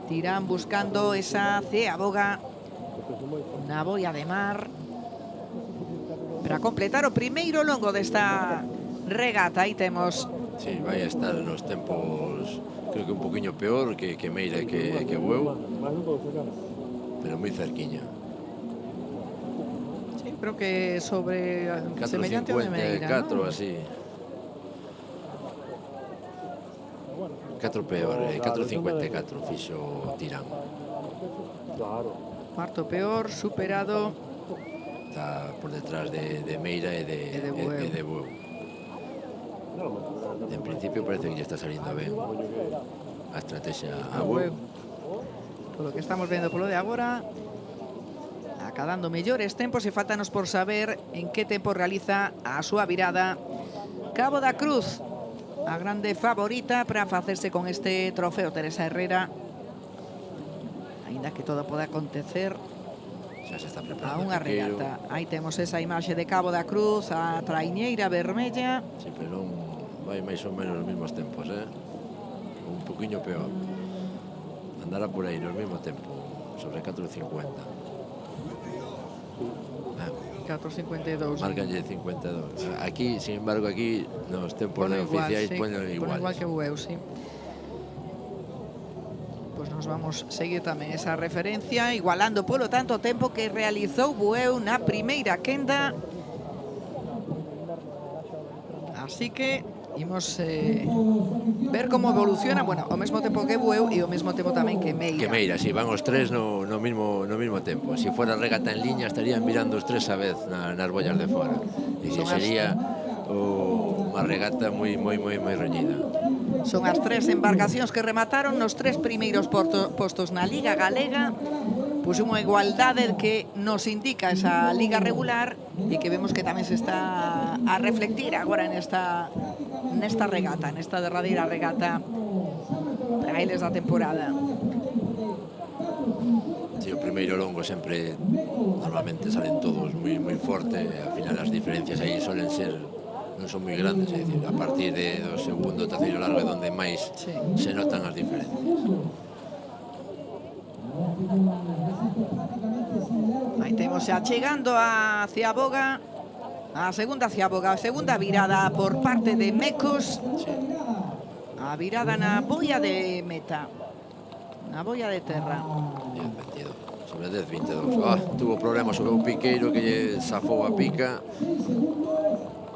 Tirán buscando esa ciaboga na boia de mar para completar o primeiro longo desta regata. Aí temos... Sí, vai a estar nos tempos, creo que un poquinho peor que Meira e que Bueu, pero moi cerquiña. Sí, creo que sobre semellante ao de Meira, 4, ¿no? Así. 4 peor, 4.54 fixo Tirán. Cuarto peor, superado. Está por detrás de Meira e de Bueu. En principio parece que lle está salindo ben a estrategia a Bueu. Bueu. Polo que estamos vendo polo de agora, acadando mellores tempos, e faltanos por saber en que tempo realiza a súa virada Cabo da Cruz, a grande favorita para facerse con este trofeo Teresa Herrera, aínda que todo pode acontecer Xa se está a preparando unha o Piqueiro. regata. Aí temos esa imaxe de Cabo da Cruz, a traiñeira vermella. Sempre non vai máis ou menos nos mesmos tempos, un poquinho peor. Andará por aí no mesmo tempo, sobre 4.50. 4.52. Márcanlle 52. Aquí, sin embargo, aquí nos tempos Pono igual, oficiais sí. poñen Pono igual. igual que Bueu, sí. Pois nos vamos seguir tamén esa referencia, igualando polo tanto o tempo que realizou Bueu na primeira quenda. Así que imos ver como evoluciona, bueno, ao mesmo tempo que Bueu e ao mesmo tempo tamén que Meira. Que Meira, si van os tres no mismo tempo. Si fuera regata en liña estarían mirando os tres a vez nas bollas de fora. E sería unha regata moi reñida. Son as tres embarcacións que remataron nos tres primeiros postos na Liga Galega. Pois unha igualdade que nos indica esa liga regular e que vemos que tamén se está a reflectir agora nesta regata, nesta derradeira regata para eles da temporada. Si, o primeiro longo sempre normalmente salen todos moi forte, e ao final as diferencias aí solen ser non son moi grandes, é dicir, a partir do segundo, terceiro largo é onde máis se notan as diferencias. Aí temos xa chegando a Ciaboga, a segunda Ciaboga, a segunda virada por parte de Mecos. A virada na boia de meta, na boia de terra. 10-22, sobre 10-22. Tuvo problemas sobre o Piqueiro que lle zafou a pica.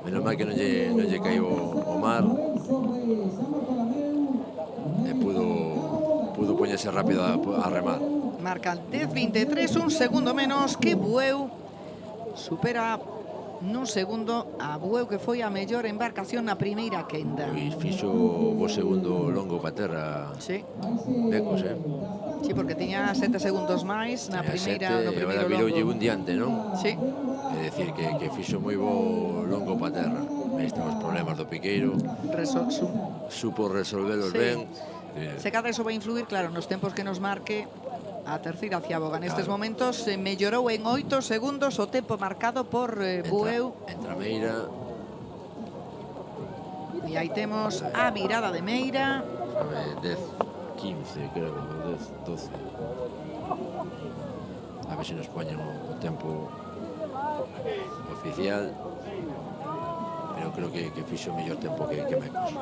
Menos mal que non lle caiu o mar e pudo poñerse rápido a remar. Marcan 10-23, un segundo menos que Bueu. Supera nun segundo a Bueu, que foi a mellor embarcación na primeira quenda. Pois fixo o segundo longo pa terra. Sí. Mecos, Sí, porque tiña 7 segundos máis na primeira, no primeiro longo. Viroulle un diante, non? Sí. É dicir, que fixo moi bo longo pa terra. Estes os problemas do Piqueiro. Supo resolvelos ben. Se cada iso vai influir, claro, nos tempos que nos marque a terceira Ciaboga. Nestes momentos se mellorou en 8 segundos o tempo marcado por Bueu. Entra Meira. E aí temos a virada de Meira. 10-15, creo, 10-12. A ver se nos poñen o tempo oficial. Pero creo que fixo o mellor tempo que Mecos.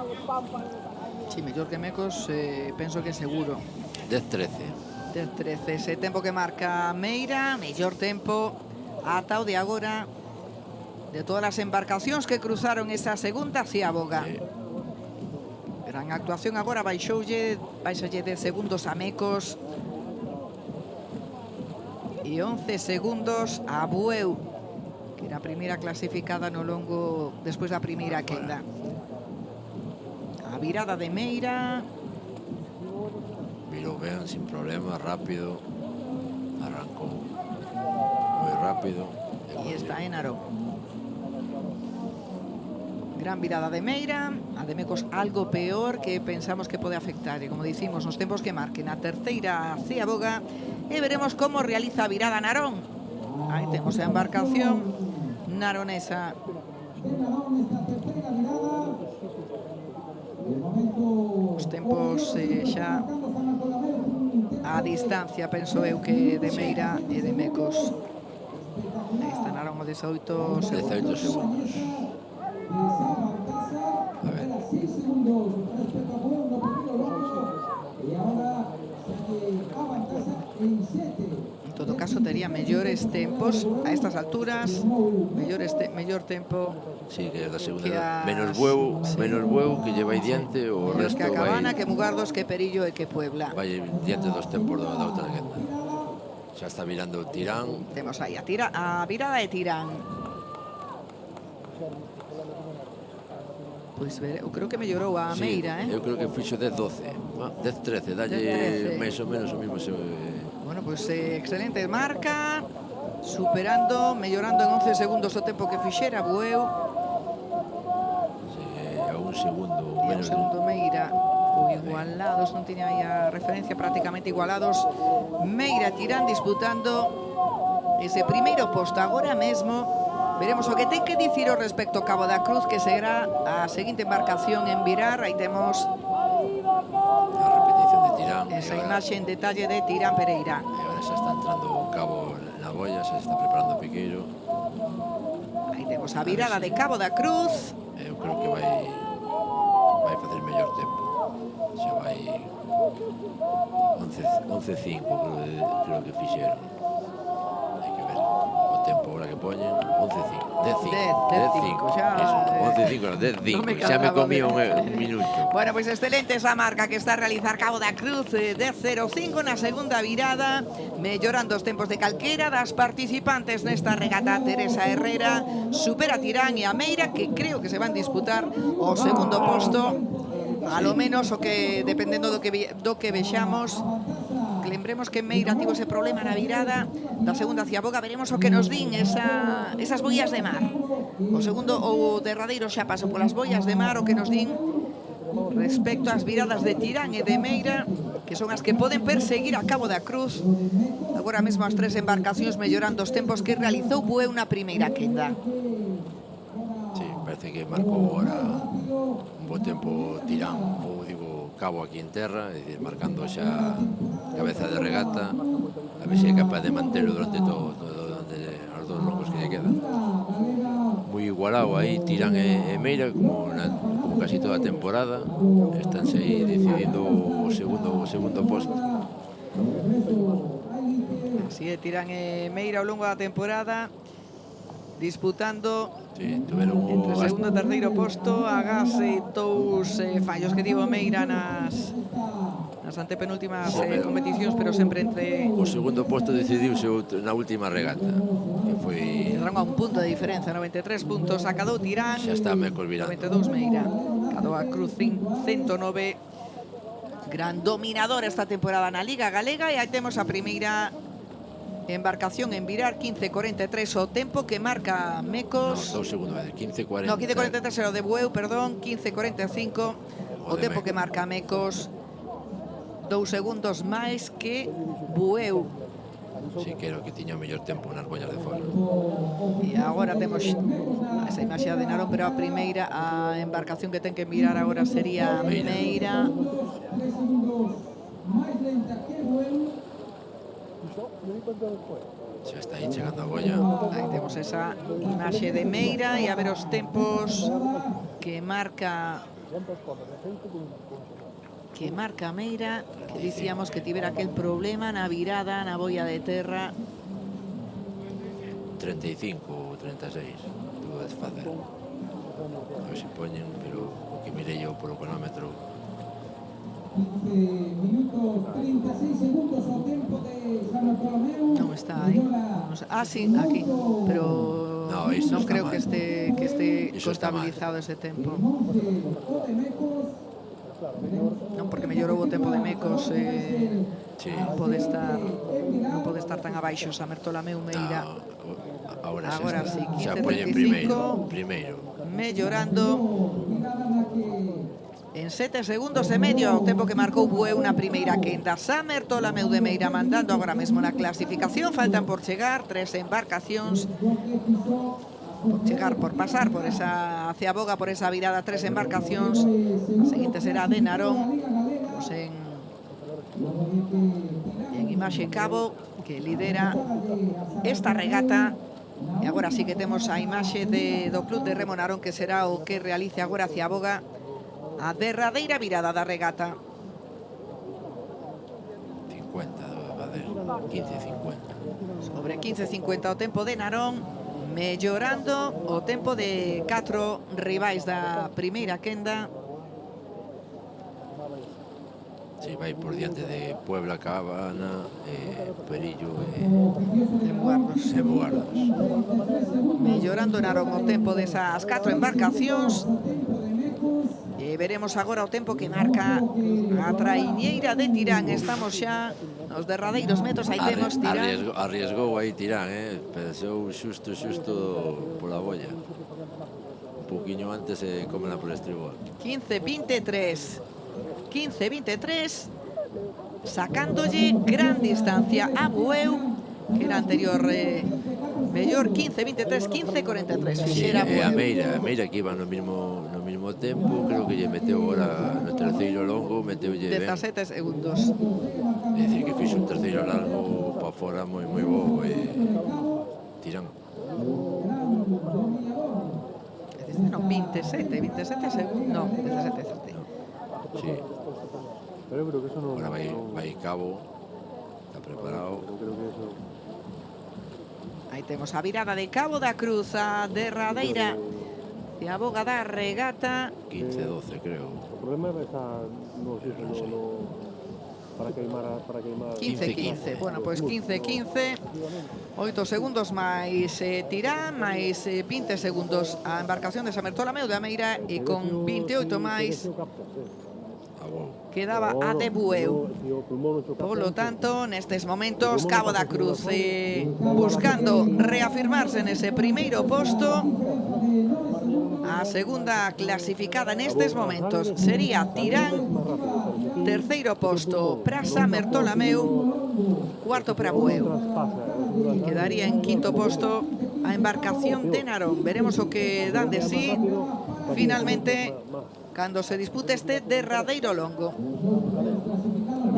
Si, mellor que Mecos, penso que seguro. 10-13. 10-13, ese tempo que marca Meira, mellor tempo ata o de agora de todas as embarcacións que cruzaron esa segunda Ciaboga. Gran actuación agora, baixalle 10 segundos a Mecos e 11 segundos a Bueu, que era a primeira clasificada no longo despois da primeira quenda. A virada de Meira. Virou ben, sin problema, rápido. Arrancou moi rápido. E está en Narón. Gran virada de Meira, a de Mecos algo peor, que pensamos que pode afectar. E como dicimos, nos tempos que marquen a terceira Ciaboga, e veremos como realiza a virada Narón. Aí temos a embarcación naronesa. Os tempos xa a distancia, penso eu, que de Meira e de Mecos. Aí está Narón o 18 segundos. 18 segundos. A ver. En todo caso, tería mellores tempos a estas alturas, mellor tempo. Sí, que é da segunda. Menos Bueu que lleva aí diante, o resto que a Cabana, que Mugardos, que Perillo e que Puebla. Vai diante dos tempos da outra quenda. Xa está virando Tirán. Temos aí a virada de Tirán. Pois eu creo que mellorou a Sí, Meira, eu creo que fixo 10-12, 10-13, dalle 10-13. máis ou menos o mismo. Bueno, pois excelente marca, superando, mellorando en 11 segundos o tempo que fixera Bueu. Sí, a un segundo E un menos. segundo Meira, o igualados, non tiña aí a referencia, prácticamente igualados. Meira Tirán disputando ese primeiro posto agora mesmo. Veremos o que ten que dicir o respecto ao Cabo da Cruz, que será a seguinte embarcación en virar. Aí temos A repetición de Tirán. esa imaxe en detalle de Tirán Pereira. E agora xa está entrando o cabo na boia, xa se está preparando o piqueiro. Aí temos a virada de Cabo da Cruz. Eu creo que vai facer mellor tempo. Xa vai 11-5, creo que fixeron. Hai que ver o tempo agora que poñen. 11-5. 10-5. 10-5, xa, 11-5, 10-5. non me Xa me cadraba comí ben. un minuto. Bueno, pois excelente esa marca que está a realizar Cabo da Cruz, 10-0-5 na segunda virada, mellorando os tempos de calquera das participantes nesta regata. Teresa Herrera supera a Tirán e a Meira, que creo que se van disputar o segundo posto, a lo menos o que dependendo do que vexamos. Que lembremos que Meira tivo ese problema na virada da segunda hacia Boga. Veremos o que nos din esas boias de mar. O segundo, o derradeiro xa pasou polas boias de mar, o que nos din respecto ás viradas de Tirán e de Meira, que son as que poden perseguir a Cabo da Cruz. Agora mesmo as tres embarcacións mellorando os tempos que realizou Bueu na primeira quenda. Sí, parece que marcou agora un bo tempo Tirán, ou digo Cabo aquí en terra, é dicir, marcando xa cabeza de regata, a ver se é capaz de mantelo durante todo os dos longos que lle quedan. Moi igualado aí Tirán e Meira, como casi toda a temporada, estánse aí decidindo o segundo posto. Así é, Tirán e Meira ao longo da temporada disputando. Sí, tuveron entre o segundo e terceiro posto. Agás e dous fallos que tivo Meira nas antepenúltimas competicións, pero sempre entre... O segundo posto decidiuse na última regata, que foi... Quedaron a un punto de diferencia, 93 puntos sacadou Tirán, Xa está Mecos virando. 92 Meira. Cadou a Cruz 109. Gran dominador esta temporada na Liga Galega, e aí temos a primeira embarcación en virar, 15:43 o tempo que marca Mecos. No, 2 segundos, 15:40. No, 15:43 era o de Bueu, perdón, 15:45 o tempo que marca Mecos. 2 segundos máis que Bueu. Sí, creo que tiña o mellor tempo nas boias de fora. E agora temos esa imaxe de Narón, pero a primeira, a embarcación que ten que mirar agora sería Meira. Xa está aí chegando a boia. Aí temos esa imaxe de Meira e a ver os tempos que marca Meira, que dicíamos que tivera aquel problema na virada na boia de terra. 35 ou 36 tuvo desfacer. A ver se poñen, pero o que mirei eu polo cronómetro 15 minutos 36 segundos ao tempo de San Bartolomeu. Non está aí. Sí, aquí. Pero no, non creo mal. que este Iso está contabilizado ese tempo. O de Mecos. Non, porque mellorou o tempo de Mecos, sí. non pode estar tan abaixo San Bartolomeu Meira. Agora sí, xa 15:35. poñen primeiro. Mellorando en 7 segundos e medio o tempo que marcou Bueu na primeira quenda. San Bartolomeu de Meira mandando agora mesmo na clasificación. Faltan por chegar 3 embarcacións, por pasar por esa hacia Boga, por esa virada, 3 embarcacións. A seguinte será de Narón, pues en imaxe Cabo, que lidera esta regata. E agora sí que temos a imaxe do Club de Remo Narón, que será o que realice agora hacia Boga a derradeira virada da regata. 50, va a ver, 15:50. Sobre 15:50 o tempo de Narón, mellorando o tempo de 4 rivais da primeira quenda. Sí, vai por diante de Puebla, Cabana, Perillo e Buardos. Mellorando Narón o tempo desas 4 embarcacións. veremos agora o tempo que marca a traiñeira de Tirán. Estamos xa nos derradeiros metros, aí temos Tirán. Arriesgou aí Tirán, pensou xusto pola bolla. Un poquinho antes e comela por estribor. 15-23. 15-23. Sacándolle gran distancia a Bueu, que era anterior mellor. 15-23, 15-43. Fixera E a Bueu. Meira que iba no mismo tempo, creo que lle meteu agora no terceiro longo, meteulle ben. 17 segundos. É dicir, que fixo un terceiro largo para fora moi bo Tirán. Non, 27 segundos. No, 17. Sí. Ahora vai Cabo, está preparado. Aí temos a virada de Cabo da Cruz, a derradeira e a boga da regata. 15-12, creo. O problema é estar no para queimar 15-15. Bueno, pois 15-15. 8 segundos máis Tirán, máis 20 segundos a embarcación de San Bartolomeu de Ameira, e con 28 máis quedaba a de Bueu. Polo tanto, nestes momentos, Cabo da Cruz buscando reafirmarse nese primeiro posto. A segunda clasificada nestes momentos sería Tirán. Terceiro posto para San Bartolomeu. Cuarto para Bueu. Quedaría en quinto posto a embarcación de Narón. Veremos o que dan de sí finalmente cando se dispute este derradeiro longo.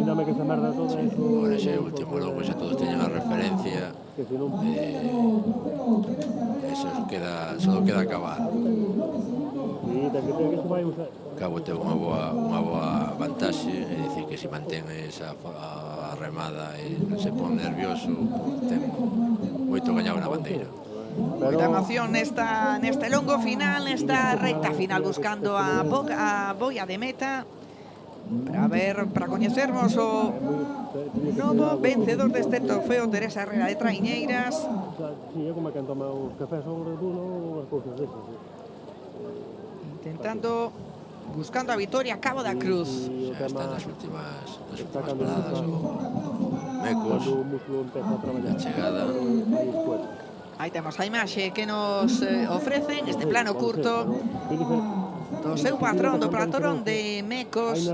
Agora xa é o último longo, xa todos teñen a referencia. Só queda acabar. Cabo ten unha boa vantaxe, é dicir que se mantén esa remada e non se pon nervioso, ten moito gañado na bandeira. Moita emoción neste longo final, nesta recta final, buscando a boia de meta para coñecermos o novo vencedor deste trofeo Teresa Herrera de Traiñeiras. Buscando a vitoria Cabo da Cruz. Xa están nas últimas paradas o Mecos, a chegada. Aí temos a imaxe que nos ofrecen este plano curto do seu patrón, do patrón de Mecos,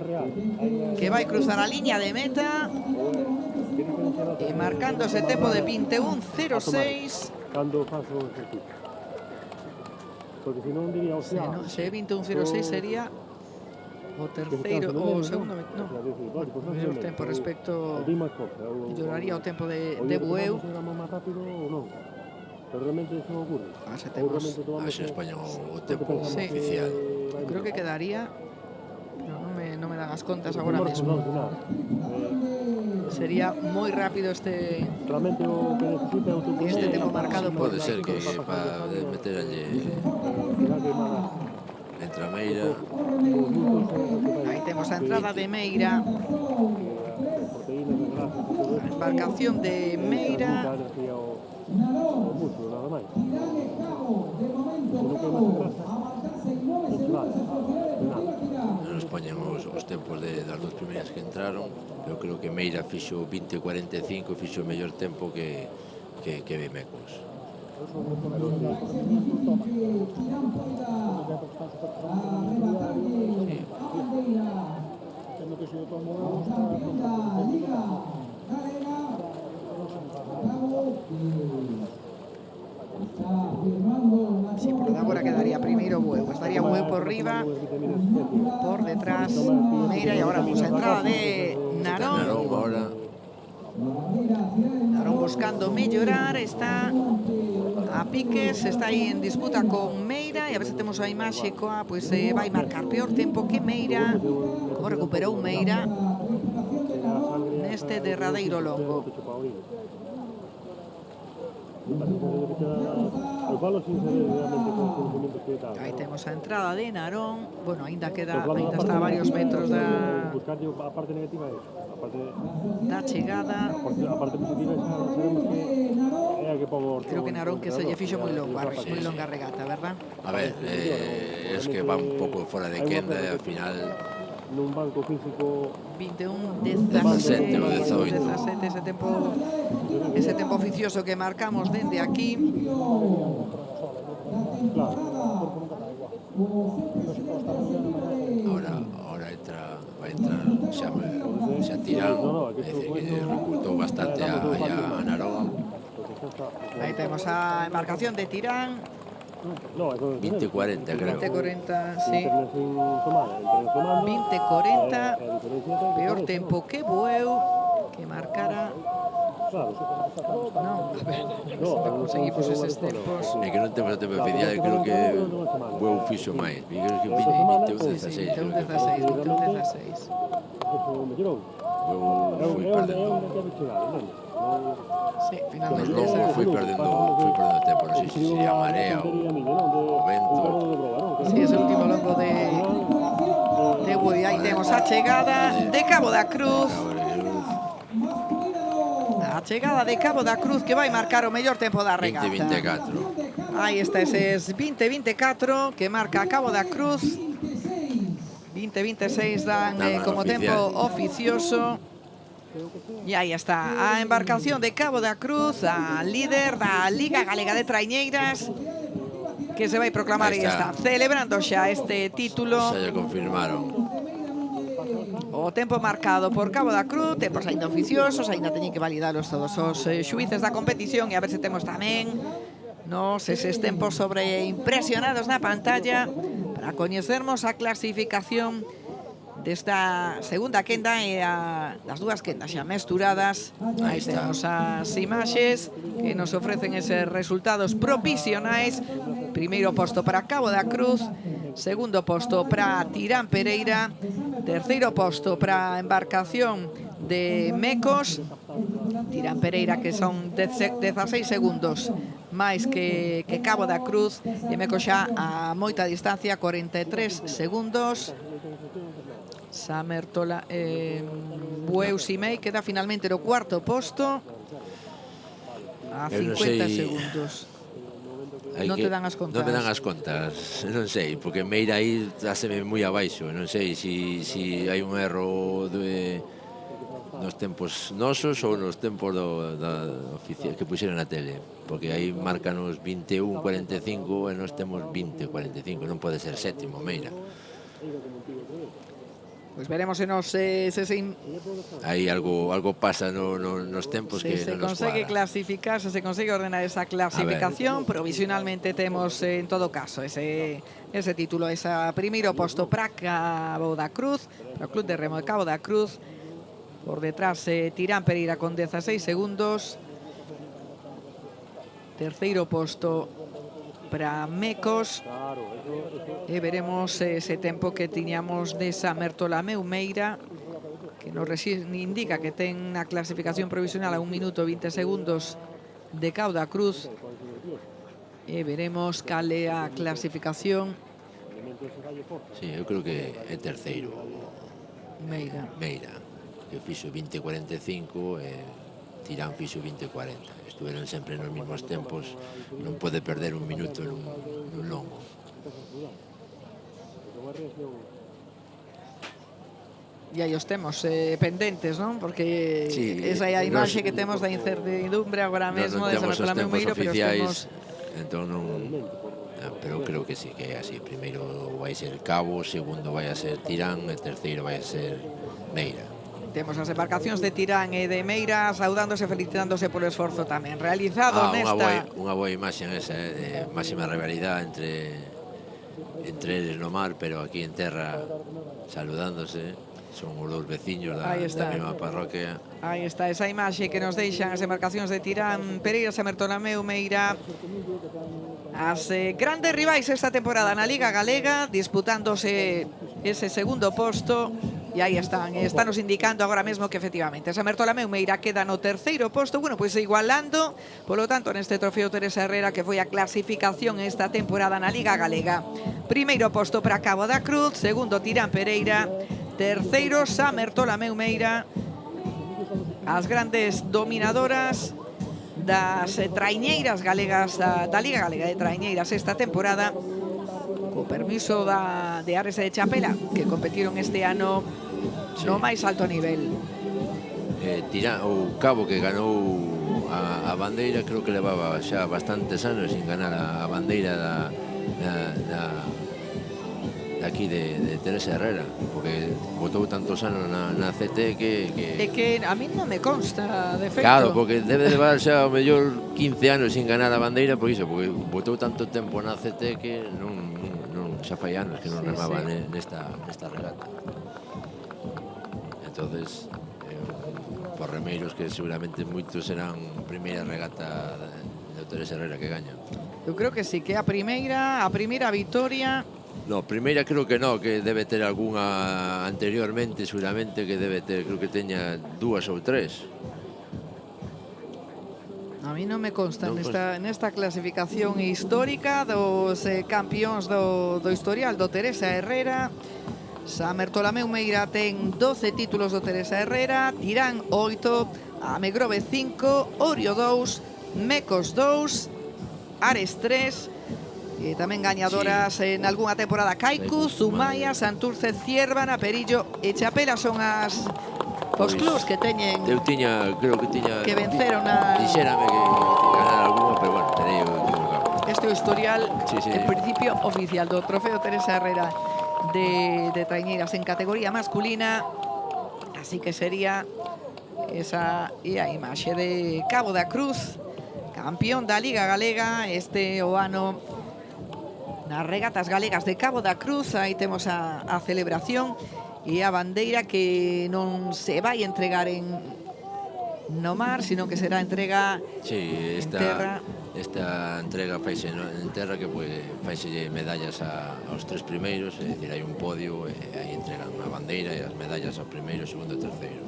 que vai cruzar a liña de meta e marcando ese tempo de 21:06. Se 21:06 sería o terceiro, o segundo, no, mellor tempo respecto, melloraría o tempo de Bueu. A se España o tempo oficial. Creo que quedaría, pero non me dan as contas agora mesmo. Sería moi rápido este tempo marcado por pode ser que para meterlle entre a Meira. Aí temos a entrada de Meira, a embarcación de Meira. Non nos poñen os tempos das dos primeiras que entraron, pero creo que Meira fixo 20:45, fixo o mellor tempo que Mecos. Sí, por de agora quedaría primeiro Bueu. Estaría Bueu por riba, por detrás Meira, e agora a entrada de Narón. Narón buscando mellorar, está a piques, está aí en disputa con Meira, e a ver se temos a imaxe coa, pois vai marcar peor tempo que Meira. Como recuperou Meira neste derradeiro longo. Al palo sin saber realmente con os conocimientos que tal. Aí temos a entrada de Narón. Bueno, ainda Pero claro, está aparte a varios metros buscar a parte negativa é eso. da chegada. A parte positiva é sabemos que é a que pode... Creo que Narón que se lle fixo moi longa a regata, verdad? A ver, es que va un pouco fora de quenda e ao final nun banco físico 21, 17 ou 17, 18. ese tempo oficioso que marcamos dende aquí. Ahora vai entrar xa Tirán, é dicir, que recultou bastante a Narón. Aí temos a embarcación de Tirán. 20-40, creo. 20-40, sí. 20-40. 20-40. Peor tempo que Bueu, que marcara. Non, a ver, conseguimos eses tempos. É que non temos o tempo oficial, creo que Bueu fixo máis. Creo que 21-16. 21-16. Bueu foi perdendo. Sí, Con os finalmente. longos foi perdendo tempo, non sei se sería a marea ou o vento. Sí, ese último longo de Bueu. Aí temos a chegada de Cabo da Cruz. A chegada de Cabo da Cruz que vai marcar o mellor tempo da regata. 20-24. Aí está eses 20-24 que marca Cabo da Cruz. 20-26 dan como tempo oficioso. E aí está a embarcación de Cabo da Cruz, a líder da Liga Galega de Traiñeiras, que se vai proclamar e está celebrando xa este título. Xa lle confirmaron. O tempo marcado por Cabo da Cruz, tempos ainda oficiosos, ainda teñen que validalos todos os xuíces da competición e a ver se temos tamén eses tempos impresionados na pantalla para coñecermos a clasificación desta segunda quenda e das dúas quendas xa mesturadas. Aí temos as imaxes que nos ofrecen eses resultados provisionais. Primeiro posto para Cabo da Cruz, segundo posto para Tirán Pereira, terceiro posto para a embarcación de Mecos, Tirán Pereira, que son 16 segundos máis que Cabo da Cruz, e Mecos xa a moita distancia, 43 segundos. Samertola, Bueu Simei queda finalmente no cuarto posto a 50 segundos. Non te dan as contas. Non me dan as contas, non sei, porque Meira aí dáseme moi abaixo, non sei se hai un erro nos tempos nosos ou nos tempos da oficial que puxeron na tele, porque aí marcan os 21-45 e nós temos 20-45, non pode ser sétimo Meira. Pois veremos se aí algo pasa nos tempos que se non nos consegue cuadra. clasificar, se consegue ordenar esa clasificación. Provisionalmente temos en todo caso ese título, ese primeiro posto para Cabo da Cruz, para o Club de Remo de Cabo da Cruz. Por detrás Tirán Pereira con 16 segundos. Terceiro posto para Mecos. E veremos ese tempo que tiñamos de Samertolameu Meira, que nos indica que ten na clasificación provisional a 1 minuto 20 segundos de Cabo da Cruz. E veremos cal é a clasificación. Sí, eu creo que é terceiro Meira, que fixo 20-45 e Tirán fixo 20-40. Estuveron sempre nos mesmos tempos, non pode perder un minuto nun longo. E aí os temos pendentes, non? Porque sí, esa é a imaxe que temos da incertidumbre agora mesmo non de temos os Samertolameu tempos Meira, pero oficiais, entón non... Pero creo que sí, que é así. Primeiro vai ser Cabo, segundo vai a ser Tirán e terceiro vai a ser Meira. Temos as embarcacións de Tirán e de Meira saudándose e felicitándose polo esforzo tamén realizado nesta... Unha boa imaxe esa, de máxima rivalidade entre eles no mar, pero aquí en terra saludándose. Son os dous veciños da mesma parroquia. Aí está esa imaxe que nos deixan as embarcacións de Tirán Pereira, Samertolameu Meira, as grandes rivais esta temporada na Liga Galega, disputándose ese segundo posto. E aí estánnos indicando agora mesmo que efectivamente San Bertolomeu Meira queda no terceiro posto, bueno, pois igualando, polo tanto, neste trofeo Teresa Herrera, que foi a clasificación esta temporada na Liga Galega. Primeiro posto para Cabo da Cruz, segundo Tirán Pereira, terceiro San Bertolomeu Meira. As grandes dominadoras das traiñeiras galegas da Liga Galega de Traiñeiras esta temporada, co permiso de Ares de Chapela, que competiron este ano no máis alto nivel. O Cabo, que ganou a bandeira, creo que levaba xa bastantes anos sin ganar a bandeira aquí de Teresa Herrera, porque botou tantos anos na CT que... É que a mí non me consta, de feito. Claro, porque debe levar xa o mellor 15 anos sin ganar a bandeira, porque botou tanto tempo na CT que non xa fai anos que non remaba nesta regata. Entonces, por remeiros que seguramente moitos serán primeira regata de Teresa Herrera que gaña. Eu creo que sí, que a primeira vitoria. No, primeira creo que no, que debe ter algunha anteriormente, seguramente que debe ter, creo que teña 2 ou 3. A mí non me consta nesta clasificación histórica dos campións do historial do Teresa Herrera. San Bertolomeu Meira ten 12 títulos do Teresa Herrera, Tirán 8, Amegrove 5, Orio 2, Mecos 2, Ares 3, e tamén gañadoras en algunha temporada Kaiku, Zumaya, Santurce, Ciervana, Perillo e Chapela son os clubs que teñen. Eu creo que tiña que venceron a... Dixérame que ganar algunha, pero bueno, terei o equivocado. Este é o historial, sí. en principio, oficial do trofeo Teresa Herrera de Traiñeiras en categoría masculina. Así que sería esa a imaxe de Cabo da Cruz, campeón da Liga Galega este o ano nas regatas galegas de Cabo da Cruz. Aí temos a celebración e a bandeira que non se vai entregar no mar, sino que será entrega en terra. Esta entrega faise en terra, que faise medallas aos 3 primeiros, é dicir, hai un podio e aí entregan a bandeira e as medallas ao primeiro, segundo e terceiro.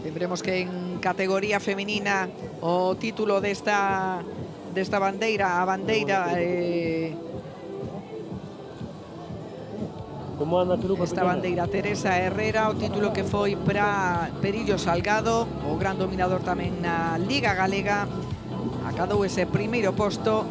Lembremos que en categoría feminina o título desta bandeira, a bandeira esta bandeira Teresa Herrera, o título que foi para Perillo Salgado, o gran dominador tamén na Liga Galega, acadou ese primeiro posto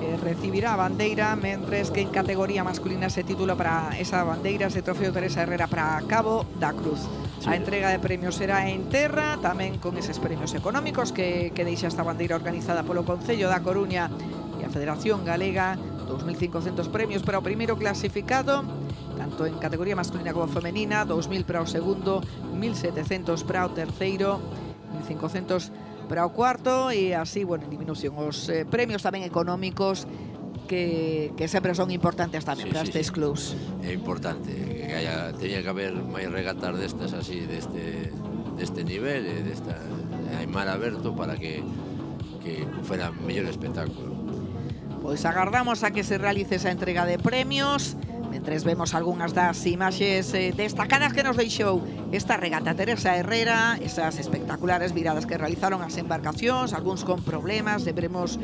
e recibirá a bandeira, mentres que en categoría masculina ese título para esa bandeira, ese trofeo Teresa Herrera para Cabo da Cruz. A entrega de premios será en terra, tamén con eses premios económicos que deixa esta bandeira organizada polo Concello da Coruña e a Federación Galega. 2.500 premios para o primeiro clasificado, tanto en categoría masculina como femenina, 2.000 para o segundo, 1.700 para o terceiro, 1.500 para o cuarto, e así, bueno, en disminución os premios tamén económicos que sempre son importantes tamén para estes clubs. É importante que teña que haber máis regatas destas así, deste nivel, hai mar aberto para que fuera mellor espectáculo. Pois agardamos a que se realice esa entrega de premios, mentres vemos algunhas das imaxes destacadas que nos deixou esta regata Teresa Herrera, esas espectaculares viradas que realizaron as embarcacións, algúns con problemas. Veremos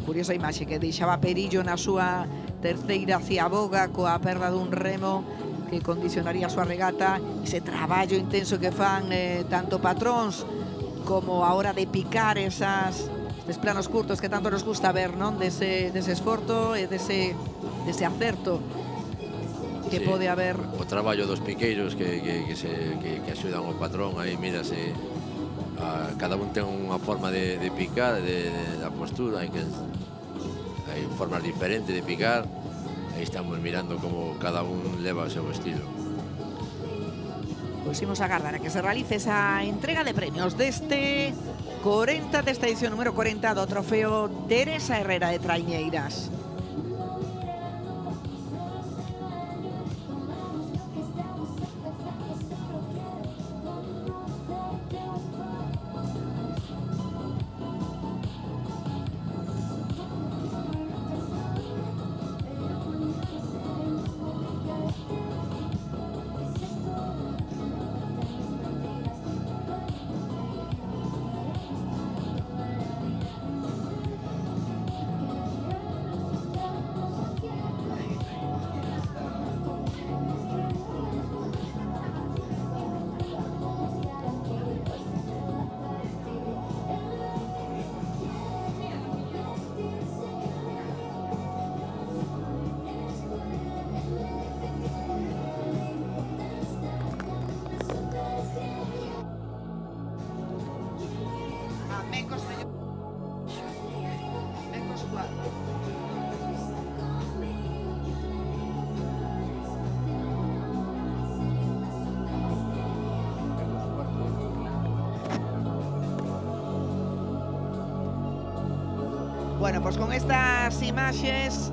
curiosa imaxe que deixaba Perillo na súa terceira ciaboga coa perda dun remo que condicionaría a súa regata, ese traballo intenso que fan tanto patróns como a hora de picar estes planos curtos que tanto nos gusta ver, non? Dese esforzo e dese acerto que pode haber. O traballo dos piqueiros que axudan o patrón, aí mírase, cada un ten unha forma de picar, da postura, hai formas diferentes de picar, aí estamos mirando como cada un leva o seu estilo. Pois imos agardar a que se realice esa entrega de premios desta edición número 40 do trofeo Teresa Herrera de Traiñeiras. Mencos mellor. Mencos 4. Bueno, pues con estas imaxes,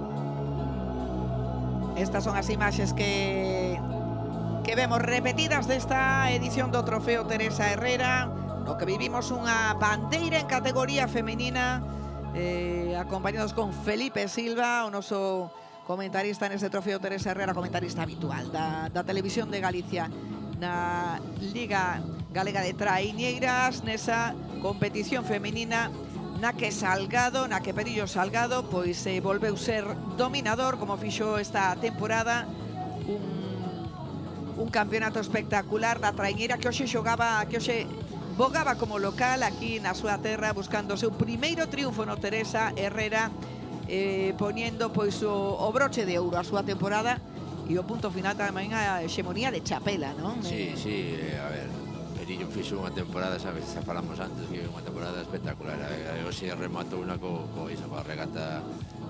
estas son as imaxes que vemos repetidas desta edición do Trofeo Teresa Herrera, no que vivimos unha bandeira en categoría femenina, acompañados con Felipe Silva, o noso comentarista neste Trofeo Teresa Herrera, comentarista habitual da Televisión de Galicia na Liga Galega de Traiñeiras, nesa competición femenina na que Salgado, na que Perillo Salgado pois volveu ser dominador, como fixo esta temporada, un campeonato espectacular da traiñeira que hoxe bogaba como local aquí na súa terra, buscando o seu primeiro triunfo no Teresa Herrera, poniendo pois o broche de ouro a súa temporada e o punto final tamén a hexemonía de Chapela, non? Sí, a ver, Perillo fixo unha temporada, sabes, xa falamos antes que unha temporada espectacular. Hoxe rematou unha coa regata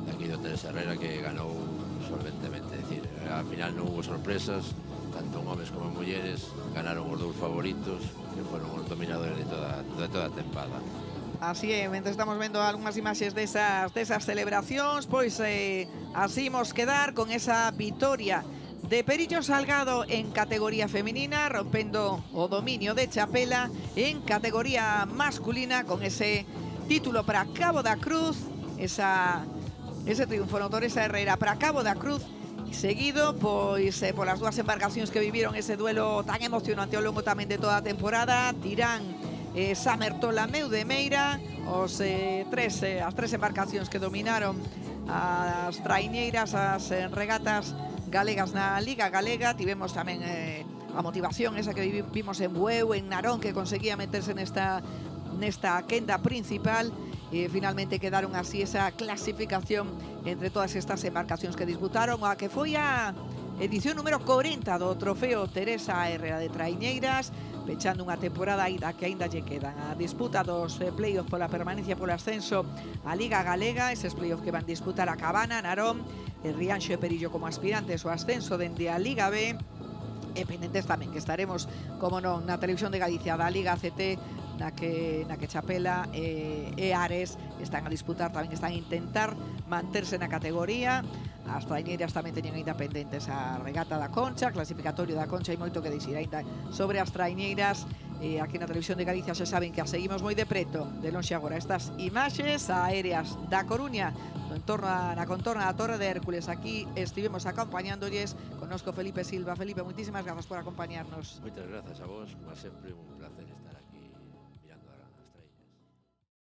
aquí do Teresa Herrera que ganou solventemente. É dicir, ao final non hubo sorpresas, tanto en homes como en mulleres, ganaron os dous favoritos que foron os dominadores de toda a tempada. Así é, mentre estamos vendo algunhas imaxes desas celebracións, pois así imos quedar con esa vitoria de Perillo Salgado en categoría femenina, rompendo o dominio de Chapela en categoría masculina, con ese título para Cabo da Cruz, ese triunfo no Teresa Herrera para Cabo da Cruz, seguido pois polas dúas embarcacións que viviron ese duelo tan emocionante ao longo tamén de toda a temporada, Tirán, Samertola, de Meira, as tres embarcacións que dominaron as traiñeiras, as regatas galegas na Liga Galega. Tivemos tamén a motivación esa que vimos en Bueu, en Narón, que conseguía meterse nesta quenda principal, e finalmente quedaron así esa clasificación entre todas estas embarcacións que disputaron a que foi a edición número 40 do Trofeo Teresa Herrera de Traiñeiras, pechando unha temporada que aínda lle quedan a disputa dos playoffs pola permanencia polo ascenso a Liga Galega, eses playoffs que van disputar a Cabana, Narón, el Rianxo e Perillo como aspirantes o ascenso dende a Liga B, e pendentes tamén que estaremos, como non, na Televisión de Galicia da Liga ACT, na que Chapela e Ares están a disputar, tamén están a intentar manterse na categoría. As traiñeiras tamén teñen ainda pendentes a regata da Concha, clasificatorio da Concha, e moito que dicir ainda sobre as traiñeiras. Aquí na Televisión de Galicia xa saben que as seguimos moi de preto, de lonxe agora, estas imaxes aéreas da Coruña, na contorna da Torre de Hércules. Aquí estivemos acompañándolles, connosco Felipe Silva. Felipe, moitísimas grazas por acompañarnos. Moitas grazas a vos, como sempre, un placer estar.